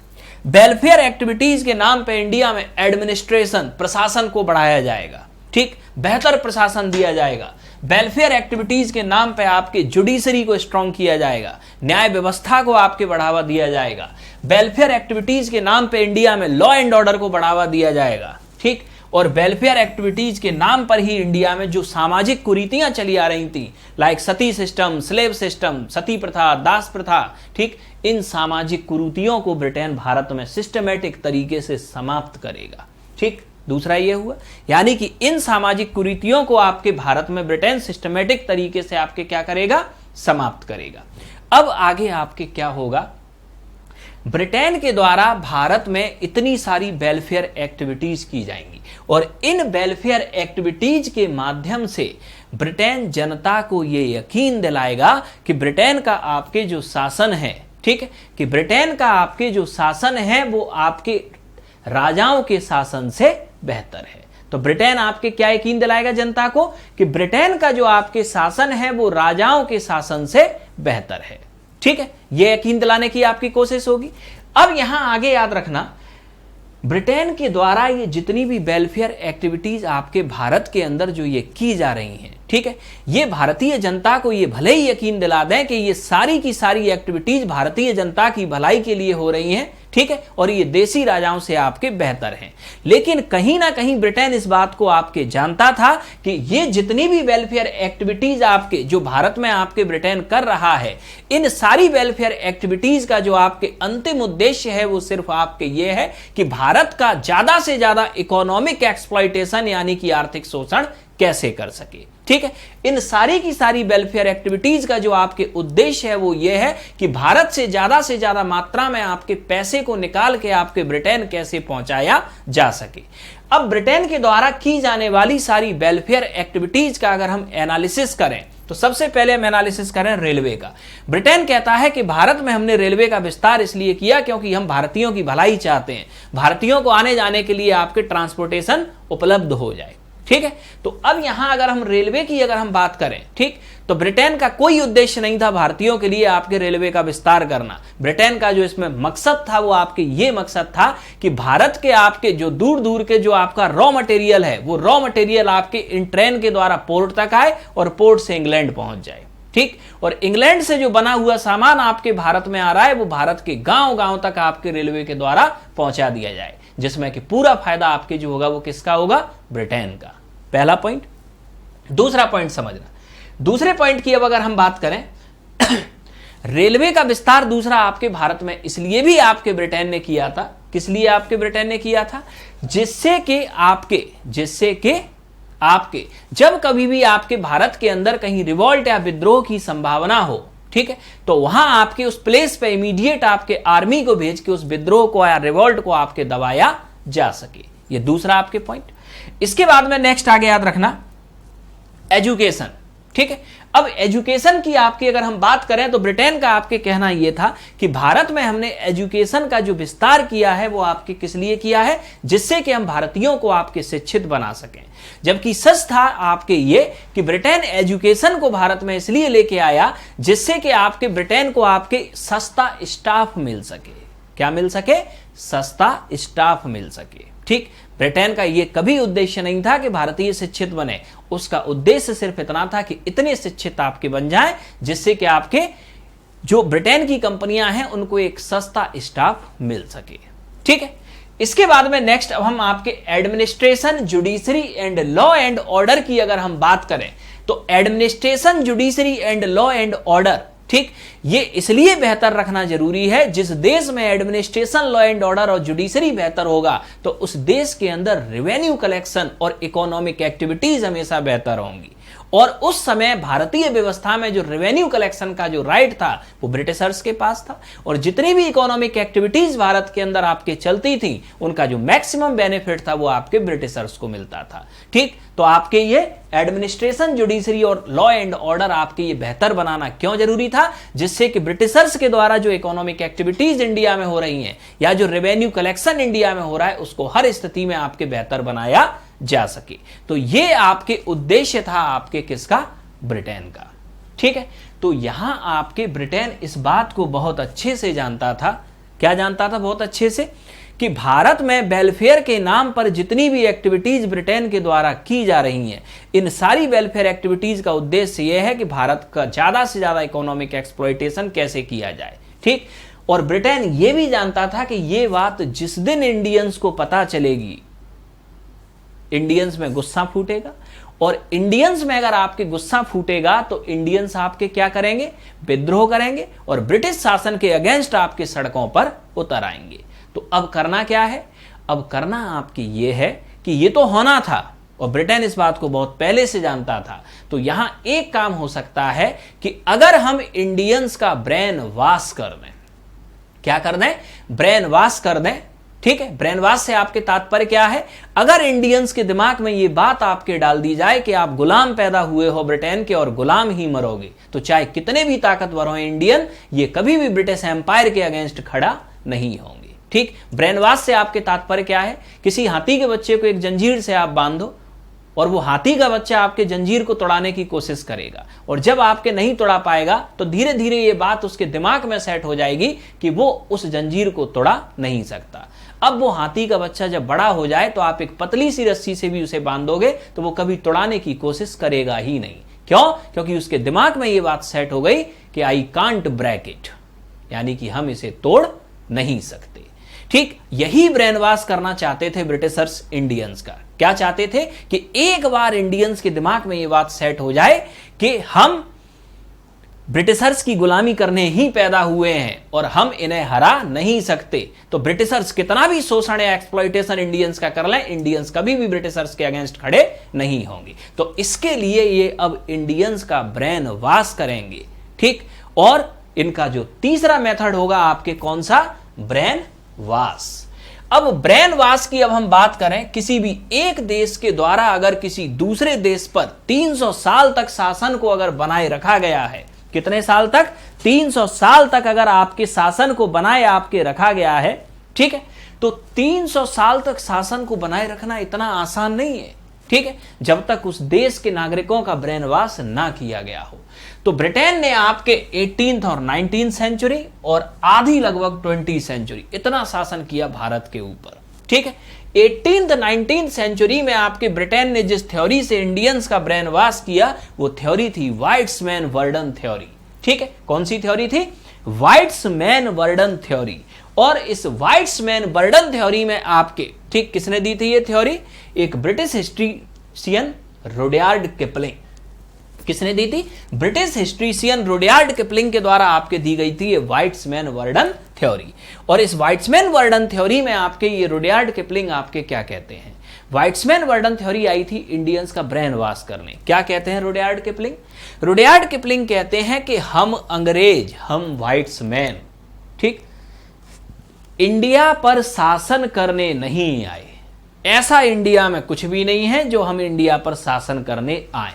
S1: वेलफेयर एक्टिविटीज के नाम पे इंडिया में एडमिनिस्ट्रेशन, प्रशासन को बढ़ाया जाएगा। ठीक, बेहतर प्रशासन दिया जाएगा। वेलफेयर एक्टिविटीज के नाम पे आपके जुडिशरी को स्ट्रांग किया जाएगा, न्याय व्यवस्था को आपके बढ़ावा दिया जाएगा। वेलफेयर एक्टिविटीज के नाम पे इंडिया में लॉ एंड ऑर्डर को बढ़ावा दिया जाएगा। ठीक, और वेलफेयर एक्टिविटीज के नाम पर ही इंडिया में जो सामाजिक कुरीतियां चली आ रही थी, लाइक सती सिस्टम, स्लेव सिस्टम, सती प्रथा, दास प्रथा, ठीक, इन सामाजिक कुरीतियों को ब्रिटेन भारत में सिस्टमेटिक तरीके से समाप्त करेगा। ठीक, दूसरा ये हुआ, यानी कि इन सामाजिक कुरीतियों को आपके भारत में ब्रिटेन सिस्टमेटिक तरीके से आपके क्या करेगा? समाप्त करेगा। अब आगे आपके क्या होगा? ब्रिटेन के द्वारा भारत में इतनी सारी वेलफेयर एक्टिविटीज की जाएंगी और इन वेलफेयर एक्टिविटीज के माध्यम से ब्रिटेन जनता को यह यकीन दिलाएगा कि ब्रिटेन का आपके जो शासन है, ठीक है, कि ब्रिटेन का आपके जो शासन है वो आपके राजाओं के शासन से बेहतर है। तो ब्रिटेन आपके क्या यकीन दिलाएगा जनता को? कि ब्रिटेन का जो आपके शासन है वो राजाओं के शासन से बेहतर है। ठीक है, यह यकीन दिलाने की आपकी कोशिश होगी। अब यहां आगे याद रखना, ब्रिटेन के द्वारा ये जितनी भी वेलफेयर एक्टिविटीज आपके भारत के अंदर जो ये की जा रही हैं, ठीक है, ये भारतीय जनता को ये भले ही यकीन दिला दें कि ये सारी की सारी एक्टिविटीज भारतीय जनता की भलाई के लिए हो रही हैं, ठीक है, और ये देसी राजाओं से आपके बेहतर हैं, लेकिन कहीं ना कहीं ब्रिटेन इस बात को आपके जानता था कि ये जितनी भी वेलफेयर एक्टिविटीज आपके जो भारत में आपके ब्रिटेन कर रहा है, इन सारी वेलफेयर एक्टिविटीज का जो आपके अंतिम उद्देश्य है वो सिर्फ आपके ये है कि भारत का ज्यादा से ज्यादा इकोनॉमिक एक्सप्लॉयटेशन यानी कि आर्थिक शोषण कैसे कर सके। ठीक है, इन सारी की सारी वेलफेयर एक्टिविटीज का जो आपके उद्देश्य है वो ये है कि भारत से ज्यादा मात्रा में आपके पैसे को निकाल के आपके ब्रिटेन कैसे पहुंचाया जा सके। अब ब्रिटेन के द्वारा की जाने वाली सारी वेलफेयर एक्टिविटीज का अगर हम एनालिसिस करें तो सबसे पहले हम एनालिसिस करें रेलवे का। ब्रिटेन कहता है कि भारत में हमने रेलवे का विस्तार इसलिए किया क्योंकि हम भारतीयों की भलाई चाहते हैं, भारतीयों को आने जाने के लिए आपके ट्रांसपोर्टेशन उपलब्ध हो जाए। ठीक है, तो अब यहां अगर हम रेलवे की अगर हम बात करें, ठीक, तो ब्रिटेन का कोई उद्देश्य नहीं था भारतीयों के लिए आपके रेलवे का विस्तार करना। ब्रिटेन का जो इसमें मकसद था वो आपके ये मकसद था कि भारत के आपके जो दूर दूर के जो आपका रॉ मटेरियल है, वो रॉ मटेरियल आपके इन ट्रेन के द्वारा पोर्ट तक आए और पोर्ट से इंग्लैंड पहुंच जाए। ठीक, और इंग्लैंड से जो बना हुआ सामान आपके भारत में आ रहा है वो भारत के गांव गांव तक आपके रेलवे के द्वारा पहुंचा दिया जाए, जिसमें कि पूरा फायदा आपके जो होगा वो किसका होगा? ब्रिटेन का। पहला पॉइंट। दूसरा पॉइंट समझना, दूसरे पॉइंट की अब अगर हम बात करें रेलवे का विस्तार दूसरा आपके भारत में इसलिए भी आपके ब्रिटेन ने किया था, किस लिए आपके ब्रिटेन ने किया था? जिससे कि आपके जब कभी भी आपके भारत के अंदर कहीं रिवॉल्ट या विद्रोह की संभावना हो, ठीक है, तो वहां आपके उस प्लेस पे इमीडिएट आपके आर्मी को भेज के उस विद्रोह को या रिवॉल्ट को आपके दबाया जा सके। ये दूसरा आपके पॉइंट। इसके बाद में नेक्स्ट आगे याद रखना एजुकेशन। ठीक है, अब एजुकेशन की आपकी अगर हम बात करें तो ब्रिटेन का आपके कहना यह था कि भारत में हमने एजुकेशन का जो विस्तार किया है वो आपके किस लिए किया है? जिससे कि हम भारतीयों को आपके शिक्षित बना सकें। जबकि सच था आपके ये कि ब्रिटेन एजुकेशन को भारत में इसलिए लेके आया जिससे कि आपके ब्रिटेन को आपके सस्ता स्टाफ मिल सके। क्या मिल सके? सस्ता स्टाफ मिल सके। ठीक, ब्रिटेन का यह कभी उद्देश्य नहीं था कि भारतीय शिक्षित बने, उसका उद्देश्य सिर्फ इतना था कि इतने शिक्षित आपके बन जाएं जिससे कि आपके जो ब्रिटेन की कंपनियां हैं उनको एक सस्ता स्टाफ मिल सके। ठीक है, इसके बाद में नेक्स्ट अब हम आपके administration, judiciary and law and order की अगर हम बात करें तो administration, judiciary and law and order, ठीक, ये इसलिए बेहतर रखना जरूरी है जिस देश में एडमिनिस्ट्रेशन, लॉ एंड ऑर्डर और जुडिशरी बेहतर होगा तो उस देश के अंदर रेवेन्यू कलेक्शन और इकोनॉमिक एक्टिविटीज हमेशा बेहतर होंगी। और उस समय भारतीय व्यवस्था में जो रेवेन्यू कलेक्शन का जो राइट था वो ब्रिटिशर्स के पास था, और जितनी भी इकोनॉमिक एक्टिविटीज भारत के अंदर आपके चलती थी उनका जो मैक्सिमम बेनिफिट था वो आपके ब्रिटिशर्स को मिलता था। ठीक, तो आपके ये एडमिनिस्ट्रेशन, जुडिशरी और लॉ एंड ऑर्डर आपके ये बेहतर बनाना क्यों जरूरी था? जिससे कि ब्रिटिशर्स के द्वारा जो इकोनॉमिक एक्टिविटीज इंडिया में हो रही हैं या जो रेवेन्यू कलेक्शन इंडिया में हो रहा है उसको हर स्थिति में आपके बेहतर बनाया जा सके। तो ये आपके उद्देश्य था आपके किसका? ब्रिटेन का। ठीक है, तो यहां आपके ब्रिटेन इस बात को बहुत अच्छे से जानता था। क्या जानता था? बहुत अच्छे से कि भारत में वेलफेयर के नाम पर जितनी भी एक्टिविटीज ब्रिटेन के द्वारा की जा रही हैं, इन सारी वेलफेयर एक्टिविटीज का उद्देश्य यह है कि भारत का ज्यादा से ज्यादा इकोनॉमिक एक्सप्लॉयटेशन कैसे किया जाए। ठीक, और ब्रिटेन यह भी जानता था कि यह बात जिस दिन इंडियंस को पता चलेगी, इंडियंस में गुस्सा फूटेगा, और इंडियंस में अगर आपके गुस्सा फूटेगा तो इंडियंस आपके क्या करेंगे? विद्रोह करेंगे और ब्रिटिश शासन के अगेंस्ट आपके सड़कों पर उतर आएंगे। तो अब करना क्या है? अब करना आपकी ये है कि ये तो होना था और ब्रिटेन इस बात को बहुत पहले से जानता था। तो यहां एक काम हो सकता है कि अगर हम इंडियंस का ब्रेन वॉश कर दें। क्या कर दें? ब्रेन वॉश कर दें। ठीक है, ब्रेन वॉश से आपके तात्पर्य क्या है? अगर इंडियंस के दिमाग में ये बात आपके डाल दी जाए कि आप गुलाम पैदा हुए हो ब्रिटेन के और गुलाम ही मरोगे, तो चाहे कितने भी ताकतवर हो इंडियन, ये कभी भी ब्रिटिश एम्पायर के अगेंस्ट खड़ा नहीं होंगे। ठीक, ब्रेन वॉश से आपके तात्पर्य क्या है? किसी हाथी के बच्चे को एक जंजीर से आप बांधो और वो हाथी का बच्चा आपके जंजीर को तोड़ाने की कोशिश करेगा, और जब आपके नहीं तोड़ा पाएगा तो धीरे धीरे ये बात उसके दिमाग में सेट हो जाएगी कि वो उस जंजीर को तोड़ा नहीं सकता। अब वो हाथी का बच्चा जब बड़ा हो जाए तो आप एक पतली सी रस्सी से भी उसे बांधोगे तो वो कभी तोड़ाने की कोशिश करेगा ही नहीं। क्यों? क्योंकि उसके दिमाग में ये बात सेट हो गई कि आई कांट ब्रेक इट, यानी कि हम इसे तोड़ नहीं सकते। ठीक, यही ब्रेन वॉश करना चाहते थे ब्रिटिशर्स इंडियंस का। क्या चाहते थे? कि एक बार इंडियंस के दिमाग में यह बात सेट हो जाए कि हम ब्रिटिशर्स की गुलामी करने ही पैदा हुए हैं और हम इन्हें हरा नहीं सकते। तो ब्रिटिशर्स कितना भी शोषण या एक्सप्लॉयटेशन इंडियंस का कर लें, इंडियंस कभी भी ब्रिटिशर्स के अगेंस्ट खड़े नहीं होंगे। तो इसके लिए ये अब इंडियंस का ब्रेन वॉश करेंगे। ठीक, और इनका जो तीसरा मेथड होगा आपके कौन सा? Brain wash. अब ब्रेन वॉश की अब हम बात करें, किसी भी एक देश के द्वारा अगर किसी दूसरे देश पर 300 साल तक शासन को अगर बनाए रखा गया है, कितने साल तक? 300 साल तक अगर आपके शासन को बनाए आपके रखा गया है, ठीक है, तो 300 साल तक शासन को बनाए रखना इतना आसान नहीं है, ठीक है, जब तक उस देश के नागरिकों का ब्रेन वॉश ना किया गया हो। तो ब्रिटेन ने आपके 18th और 19th सेंचुरी और आधी लगभग 20th सेंचुरी इतना शासन किया भारत के ऊपर, ठीक है। 18th 19th सेंचुरी में आपके ब्रिटेन ने जिस थ्योरी से इंडियंस का ब्रेन वॉश किया वो थ्योरी थी वाइट्समैन वर्डन थ्योरी, ठीक है। कौन सी थ्योरी थी? वाइट्समैन वर्डन थ्योरी। और इस वाइट्समैन वर्डन थ्योरी में आपके, ठीक, किसने दी थी ये थ्योरी? एक ब्रिटिश हिस्ट्रीशियन रुडयार्ड किपलिंग। किसने दी थी? ब्रिटिश हिस्ट्रीशियन रुडयार्ड किपलिंग के द्वारा आपके दी गई थी ये वाइट्समैन वर्डन थ्योरी। और इस वाइट्समैन वर्डन थ्योरी में आपके ये रुडयार्ड किपलिंग आपके क्या कहते हैं? वाइट्समैन वर्डन थ्योरी आई थी इंडियंस का ब्रेन वॉश करने। क्या कहते हैं रुडयार्ड किपलिंग? रुडयार्ड किपलिंग कहते हैं कि हम अंग्रेज, हम वाइट्समैन, ठीक, इंडिया पर शासन करने नहीं आए। ऐसा इंडिया में कुछ भी नहीं है जो हम इंडिया पर शासन करने आए,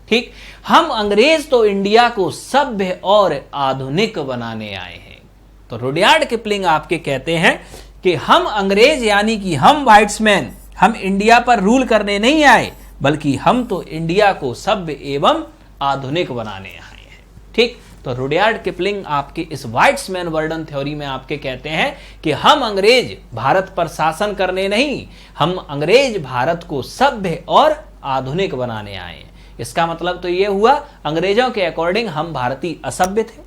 S1: ठीक। हम अंग्रेज तो इंडिया को सभ्य और आधुनिक बनाने आए हैं। तो रुडयार्ड किपलिंग आपके कहते हैं कि हम अंग्रेज यानी कि हम वाइट्समैन, हम इंडिया पर रूल करने नहीं आए, बल्कि हम तो इंडिया को सभ्य एवं आधुनिक बनाने आए हैं, ठीक। तो रुडयार्ड किपलिंग आपके इस वाइट्समैन वर्डन थ्योरी में आपके कहते हैं कि हम अंग्रेज भारत पर शासन करने नहीं, हम अंग्रेज भारत को सभ्य और आधुनिक बनाने आए हैं। इसका मतलब तो यह हुआ अंग्रेजों के अकॉर्डिंग हम भारतीय असभ्य थे,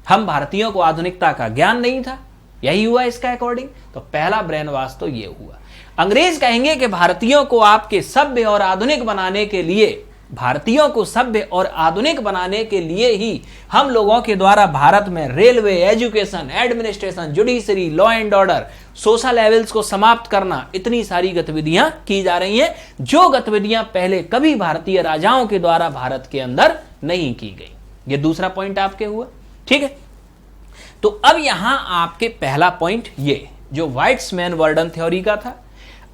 S1: हम भारतीयों को आधुनिकता का ज्ञान नहीं था, यही हुआ इसका अकॉर्डिंग। तो पहला ब्रेन वॉश तो यह हुआ। अंग्रेज कहेंगे कि भारतीयों को आपके सभ्य और आधुनिक बनाने के लिए, भारतीयों को सभ्य और आधुनिक बनाने के लिए ही हम लोगों के द्वारा भारत में railway, education, administration, judiciary, law and order, social levels को समाप्त करना, इतनी सारी गतिविधियां की जा रही हैं, जो गतिविधियां पहले कभी भारतीय राजाओं के द्वारा भारत के अंदर नहीं की गई। ये दूसरा पॉइंट आपके हुआ, ठीक है। तो अब यहां आपके पहला पॉइंट ये जो वाइट्समैन वर्डन थ्योरी का था।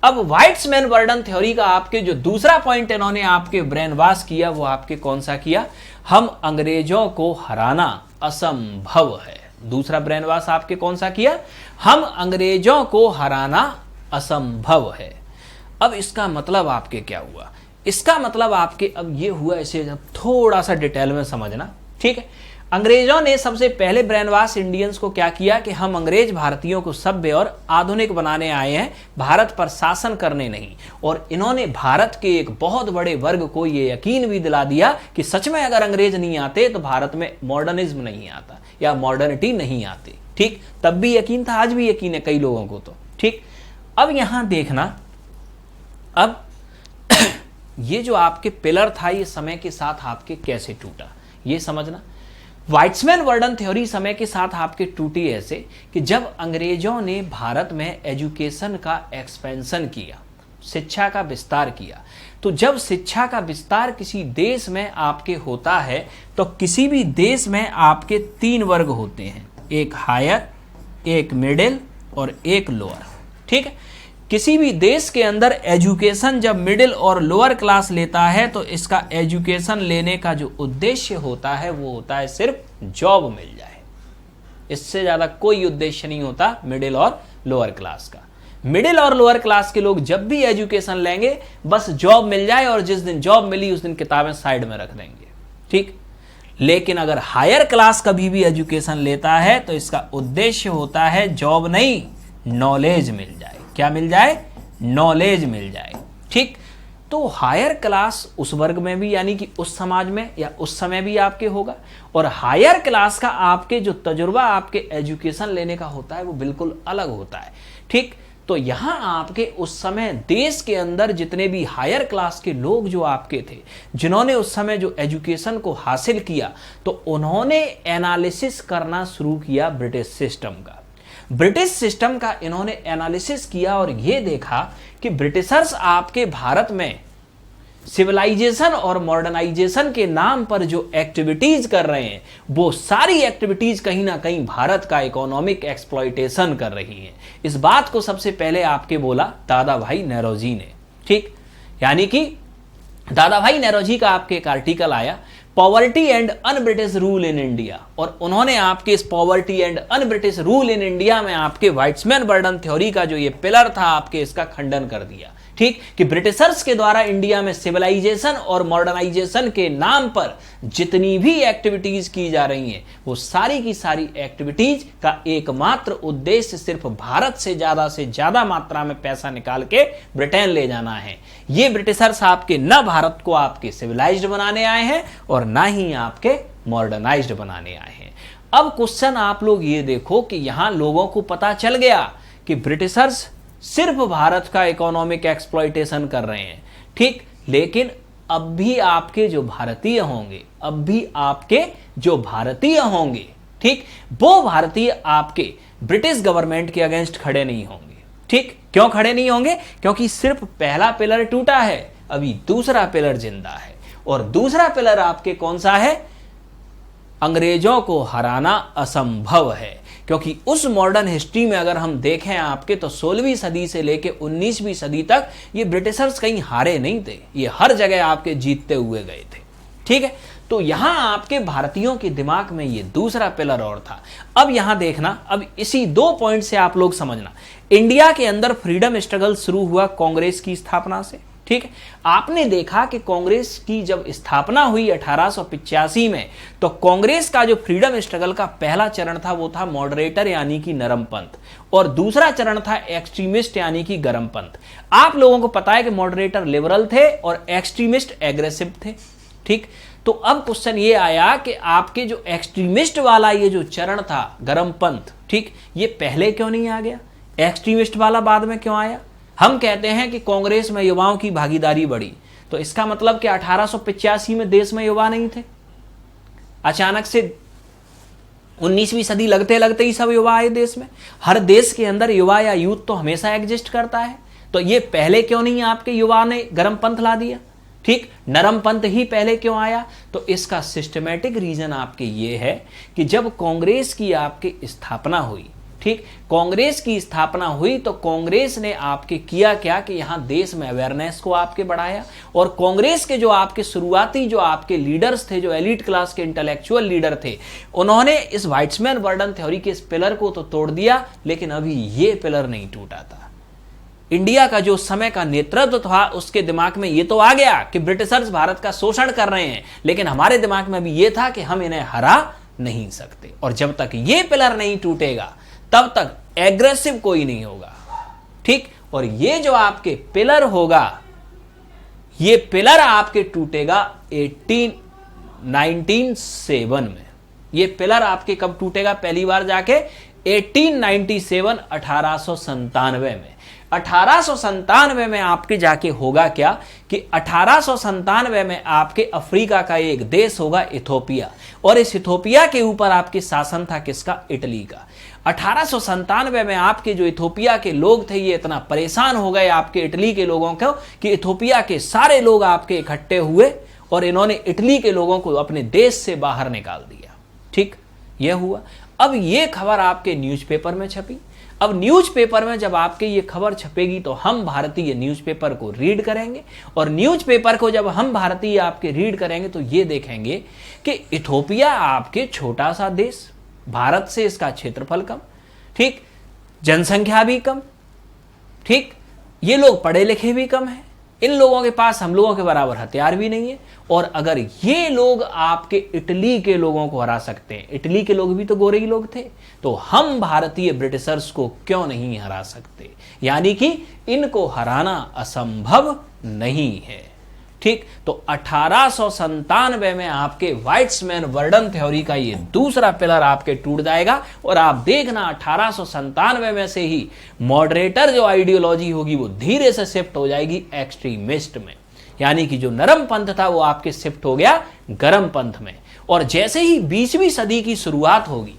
S1: अब वाइट्समैन वर्डन थ्योरी का आपके जो दूसरा पॉइंट इन्होंने आपके ब्रेन वॉश किया वो आपके कौन सा किया? हम अंग्रेजों को हराना असंभव है। दूसरा ब्रेन वॉश आपके कौन सा किया? हम अंग्रेजों को हराना असंभव है। अब इसका मतलब आपके क्या हुआ? इसका मतलब आपके अब ये हुआ, इसे थोड़ा सा डिटेल में समझना, ठीक है। अंग्रेजों ने सबसे पहले ब्रेन वॉश इंडियंस को क्या किया कि हम अंग्रेज भारतीयों को सभ्य और आधुनिक बनाने आए हैं, भारत पर शासन करने नहीं। और इन्होंने भारत के एक बहुत बड़े वर्ग को यह यकीन भी दिला दिया कि सच में अगर अंग्रेज नहीं आते तो भारत में मॉडर्निज्म नहीं आता या मॉडर्निटी नहीं आती, ठीक। तब भी यकीन था, आज भी यकीन है कई लोगों को, तो ठीक। अब यहां देखना, अब ये जो आपके पिलर था ये समय के साथ आपके कैसे टूटा, ये समझना। वाइट्समैन वर्डन थ्योरी समय के साथ आपके टूटी ऐसे कि जब अंग्रेजों ने भारत में एजुकेशन का एक्सपेंशन किया, शिक्षा का विस्तार किया, तो जब शिक्षा का विस्तार किसी देश में आपके होता है तो किसी भी देश में आपके 3 वर्ग होते हैं, एक हायर, एक मिडिल और एक लोअर, ठीक है। किसी भी देश के अंदर एजुकेशन जब मिडिल और लोअर क्लास लेता है तो इसका एजुकेशन लेने का जो उद्देश्य होता है वो होता है सिर्फ जॉब मिल जाए, इससे ज्यादा कोई उद्देश्य नहीं होता मिडिल और लोअर क्लास का। मिडिल और लोअर क्लास के लोग जब भी एजुकेशन लेंगे बस जॉब मिल जाए, और जिस दिन जॉब मिली उस दिन किताबें साइड में रख देंगे, ठीक। लेकिन अगर हायर क्लास कभी भी एजुकेशन लेता है तो इसका उद्देश्य होता है जॉब नहीं, नॉलेज मिल जाए। क्या मिल जाए? नॉलेज मिल जाए, ठीक। तो हायर क्लास उस वर्ग में भी यानी कि उस समाज में या उस समय भी आपके होगा, और हायर क्लास का आपके जो तजुर्बा आपके एजुकेशन लेने का होता है वो बिल्कुल अलग होता है, ठीक। तो यहां आपके उस समय देश के अंदर जितने भी हायर क्लास के लोग जो आपके थे, जिन्होंने उस समय जो एजुकेशन को हासिल किया, तो उन्होंने एनालिसिस करना शुरू किया ब्रिटिश सिस्टम का। ब्रिटिश सिस्टम का इन्होंने एनालिसिस किया और यह देखा कि ब्रिटिशर्स आपके भारत में सिविलाइजेशन और मॉडर्नाइजेशन के नाम पर जो एक्टिविटीज कर रहे हैं, वो सारी एक्टिविटीज कहीं ना कहीं भारत का इकोनॉमिक एक्सप्लॉइटेशन कर रही हैं। इस बात को सबसे पहले आपके बोला दादा भाई नेरोजी ने, ठीक। यानी कि दादा भाई नेरोजी का आपके एक आर्टिकल आया, poverty and un British rule in India, और उन्होंने आपके इस poverty and un British rule in India में आपके वाइट्समैन बर्डन थ्योरी का जो ये पिलर था आपके, इसका खंडन कर दिया, ठीक, कि ब्रिटिशर्स के द्वारा इंडिया में सिविलाइजेशन और मॉडर्नाइजेशन के नाम पर जितनी भी एक्टिविटीज की जा रही हैं, वो सारी की सारी एक्टिविटीज का एकमात्र उद्देश्य सिर्फ भारत से ज्यादा मात्रा में पैसा निकाल के ब्रिटेन ले जाना है। ये ब्रिटिशर्स आपके न भारत को आपके सिविलाइज्ड बनाने आए हैं और ना ही आपके मॉडर्नाइज्ड बनाने आए हैं। अब क्वेश्चन आप लोग ये देखो कि यहां लोगों को पता चल गया कि ब्रिटिशर्स सिर्फ भारत का इकोनॉमिक एक्सप्लॉइटेशन कर रहे हैं, ठीक, लेकिन अब भी आपके जो भारतीय होंगे, ठीक, वो भारतीय आपके ब्रिटिश गवर्नमेंट के अगेंस्ट खड़े नहीं होंगे, ठीक। क्यों खड़े नहीं होंगे? क्योंकि सिर्फ पहला पिलर टूटा है, अभी दूसरा पिलर जिंदा है, और दूसरा पिलर आपके कौन सा है? अंग्रेजों को हराना असंभव है। क्योंकि उस मॉडर्न हिस्ट्री में अगर हम देखें आपके, तो 16वीं सदी से लेकर 19वीं सदी तक ये ब्रिटिशर्स कहीं हारे नहीं थे, ये हर जगह आपके जीतते हुए गए थे, ठीक है। तो यहां आपके भारतीयों के दिमाग में ये दूसरा पिलर और था। अब यहां देखना, अब इसी 2 पॉइंट से आप लोग समझना, इंडिया के अंदर फ्रीडम स्ट्रगल शुरू हुआ कांग्रेस की स्थापना से, ठीक है। आपने देखा कि कांग्रेस की जब स्थापना हुई 1885 में, तो कांग्रेस का जो फ्रीडम स्ट्रगल का पहला चरण था वो था मॉडरेटर यानी कि नरम पंथ, और दूसरा चरण था एक्सट्रीमिस्ट यानी कि गरम पंथ। आप लोगों को पता है कि मॉडरेटर लिबरल थे और एक्सट्रीमिस्ट एग्रेसिव थे, ठीक। तो अब क्वेश्चन ये आया कि आपके जो एक्सट्रीमिस्ट वाला ये जो चरण था गरम पंथ, ठीक, ये पहले क्यों नहीं आ गया? एक्सट्रीमिस्ट वाला बाद में क्यों आया? हम कहते हैं कि कांग्रेस में युवाओं की भागीदारी बढ़ी, तो इसका मतलब कि 1885 में देश में युवा नहीं थे, अचानक से 19वीं सदी लगते लगते ही सब युवा आए देश में। हर देश के अंदर युवा या यूथ तो हमेशा एग्जिस्ट करता है, तो ये पहले क्यों नहीं आपके युवा ने गरम पंथ ला दिया, ठीक, नरम पंथ ही पहले क्यों आया? तो इसका सिस्टमैटिक रीजन आपके ये है कि जब कांग्रेस की आपके स्थापना हुई, ठीक, कांग्रेस की स्थापना हुई, तो कांग्रेस ने आपके किया क्या कि यहां देश में अवेयरनेस को आपके बढ़ाया, और कांग्रेस के जो आपके शुरुआती जो आपके लीडर्स थे, जो एलीट क्लास के इंटेलेक्चुअल लीडर थे, उन्होंने इस वाइट्समैन बर्डन थ्योरी के इस पिलर को तो तोड़ दिया, लेकिन अभी ये पिलर नहीं टूटा था। इंडिया का जो समय का नेतृत्व था उसके दिमाग में ये तो आ गया कि ब्रिटिशर्स भारत का शोषण कर रहे हैं, लेकिन हमारे दिमाग में भी ये था कि हम इन्हें हरा नहीं सकते, और जब तक ये पिलर नहीं टूटेगा तब तक एग्रेसिव कोई नहीं होगा, ठीक। और ये जो आपके पिलर होगा, ये पिलर आपके टूटेगा 1997 में। ये पिलर आपके कब टूटेगा? पहली बार जाके 1897, 1897 में। 1897 में आपके जाके होगा क्या कि 1897 में आपके अफ्रीका का एक देश होगा इथोपिया, और इस इथोपिया के ऊपर आपके शासन था किसका? इटली का। 1897 में आपके जो इथोपिया के लोग थे ये इतना परेशान हो गए आपके इटली के लोगों को कि इथोपिया के सारे लोग आपके इकट्ठे हुए और इन्होंने इटली के लोगों को अपने देश से बाहर निकाल दिया, ठीक, यह हुआ। अब ये खबर आपके न्यूज़पेपर में छपी। अब न्यूज़पेपर में जब आपके ये खबर छपेगी तो हम भारतीय न्यूज़पेपर को रीड करेंगे, और न्यूज़पेपर को जब हम भारतीय आपके रीड करेंगे तो ये देखेंगे कि इथोपिया आपके छोटा सा देश, भारत से इसका क्षेत्रफल कम, ठीक, जनसंख्या भी कम, ठीक, ये लोग पढ़े लिखे भी कम हैं, इन लोगों के पास हम लोगों के बराबर हथियार भी नहीं है, और अगर ये लोग आपके इटली के लोगों को हरा सकते हैं, इटली के लोग भी तो गोरे ही लोग थे, तो हम भारतीय ब्रिटिशर्स को क्यों नहीं हरा सकते? यानी कि इनको हराना असंभव नहीं है, ठीक। तो 1897 में आपके वाइट्समैन बर्डन थ्योरी का ये दूसरा पिलर आपके टूट जाएगा, और आप देखना 1897 में से ही मॉडरेटर जो आइडियोलॉजी होगी वो धीरे से शिफ्ट हो जाएगी एक्सट्रीमिस्ट में, यानी कि जो नरम पंथ था वो आपके शिफ्ट हो गया गरम पंथ में। और जैसे ही 20वीं सदी की शुरुआत होगी,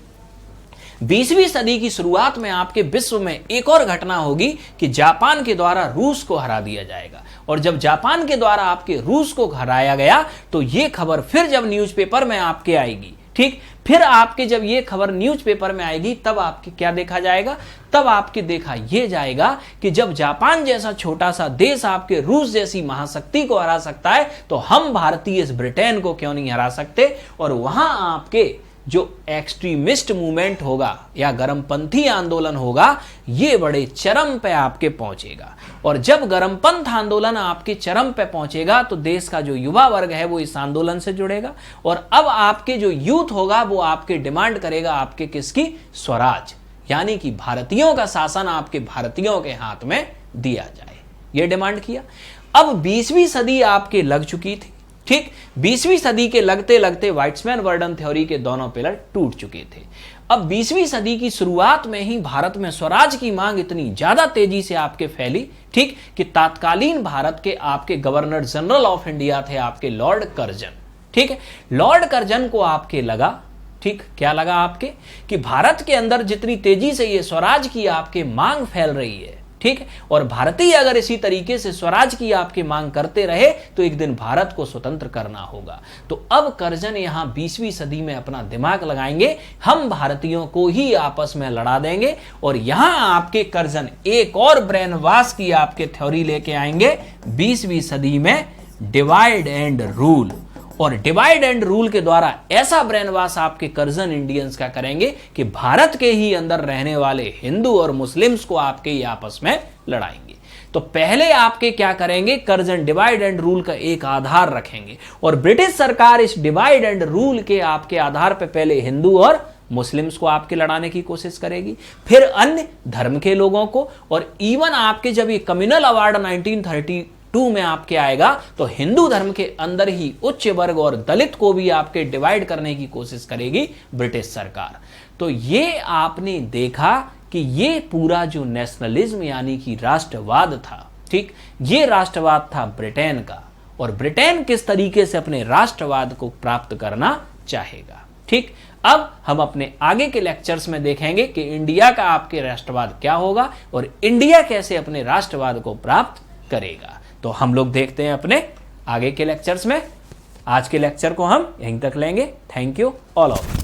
S1: 20वीं सदी की शुरुआत में आपके विश्व में एक और घटना होगी कि जापान के द्वारा रूस को हरा दिया जाएगा। और जब जापान के द्वारा आपके रूस को हराया गया तो यह खबर फिर जब न्यूज़पेपर में आपके आएगी, ठीक, फिर आपके जब ये खबर न्यूज़पेपर में आएगी तब आपके क्या देखा जाएगा, तब आपके देखा यह जाएगा कि जब जापान जैसा छोटा सा देश आपके रूस जैसी महाशक्ति को हरा सकता है तो हम भारतीय इस ब्रिटेन को क्यों नहीं हरा सकते। और वहां आपके जो एक्सट्रीमिस्ट मूवमेंट होगा या गर्मपंथी आंदोलन होगा ये बड़े चरम पे आपके पहुंचेगा। और जब गर्मपंथ आंदोलन आपके चरम पे पहुंचेगा तो देश का जो युवा वर्ग है वो इस आंदोलन से जुड़ेगा और अब आपके जो यूथ होगा वो आपके डिमांड करेगा आपके किसकी, स्वराज, यानी कि भारतीयों का शासन आपके भारतीयों के हाथ में दिया जाए, ये डिमांड किया। अब 20वीं सदी आपके लग चुकी थी, ठीक, 20वीं सदी के लगते लगते वाइट्समैन वर्डन थ्योरी के दोनों पिलर टूट चुके थे। अब 20वीं सदी की शुरुआत में ही भारत में स्वराज की मांग इतनी ज्यादा तेजी से आपके फैली, ठीक, कि तत्कालीन भारत के आपके गवर्नर जनरल ऑफ इंडिया थे आपके लॉर्ड कर्जन, ठीक है। लॉर्ड कर्जन को आपके लगा, ठीक, क्या लगा आपके, कि भारत के अंदर जितनी तेजी से ये स्वराज की आपके मांग फैल रही है, ठीक है, और भारतीय अगर इसी तरीके से स्वराज की आपकी मांग करते रहे तो एक दिन भारत को स्वतंत्र करना होगा। तो अब कर्जन यहां 20वीं सदी में अपना दिमाग लगाएंगे, हम भारतीयों को ही आपस में लड़ा देंगे। और यहां आपके कर्जन एक और ब्रेन वॉश की आपके थ्योरी लेके आएंगे 20वीं सदी में, डिवाइड एंड रूल। और डिवाइड एंड रूल के द्वारा ऐसा ब्रेन वॉश आपके कर्जन इंडियंस का करेंगे कि भारत के ही अंदर रहने वाले हिंदू और मुस्लिम्स को आपके ही आपस में लड़ाएंगे। तो पहले आपके क्या करेंगे, कर्जन डिवाइड एंड रूल का एक आधार रखेंगे और ब्रिटिश सरकार इस डिवाइड एंड रूल के आपके आधार पर पहले हिंदू और मुस्लिम्स को आपके लड़ाने की कोशिश करेगी, फिर अन्य धर्म के लोगों को, और इवन आपके जब ये कम्युनल अवार्ड 1932 में आपके आएगा तो हिंदू धर्म के अंदर ही उच्च वर्ग और दलित को भी आपके डिवाइड करने की कोशिश करेगी ब्रिटिश सरकार। तो ये आपने देखा कि ये पूरा जो नेशनलिज्म यानी कि राष्ट्रवाद था, ठीक, ये राष्ट्रवाद था ब्रिटेन का, और ब्रिटेन किस तरीके से अपने राष्ट्रवाद को प्राप्त करना चाहेगा, ठीक। अब हम अपने आगे के लेक्चर्स में देखेंगे कि इंडिया का आपके राष्ट्रवाद क्या होगा और इंडिया कैसे अपने राष्ट्रवाद को प्राप्त करेगा। तो हम लोग देखते हैं अपने आगे के लेक्चर्स में। आज के लेक्चर को हम यहीं तक लेंगे। Thank you all of.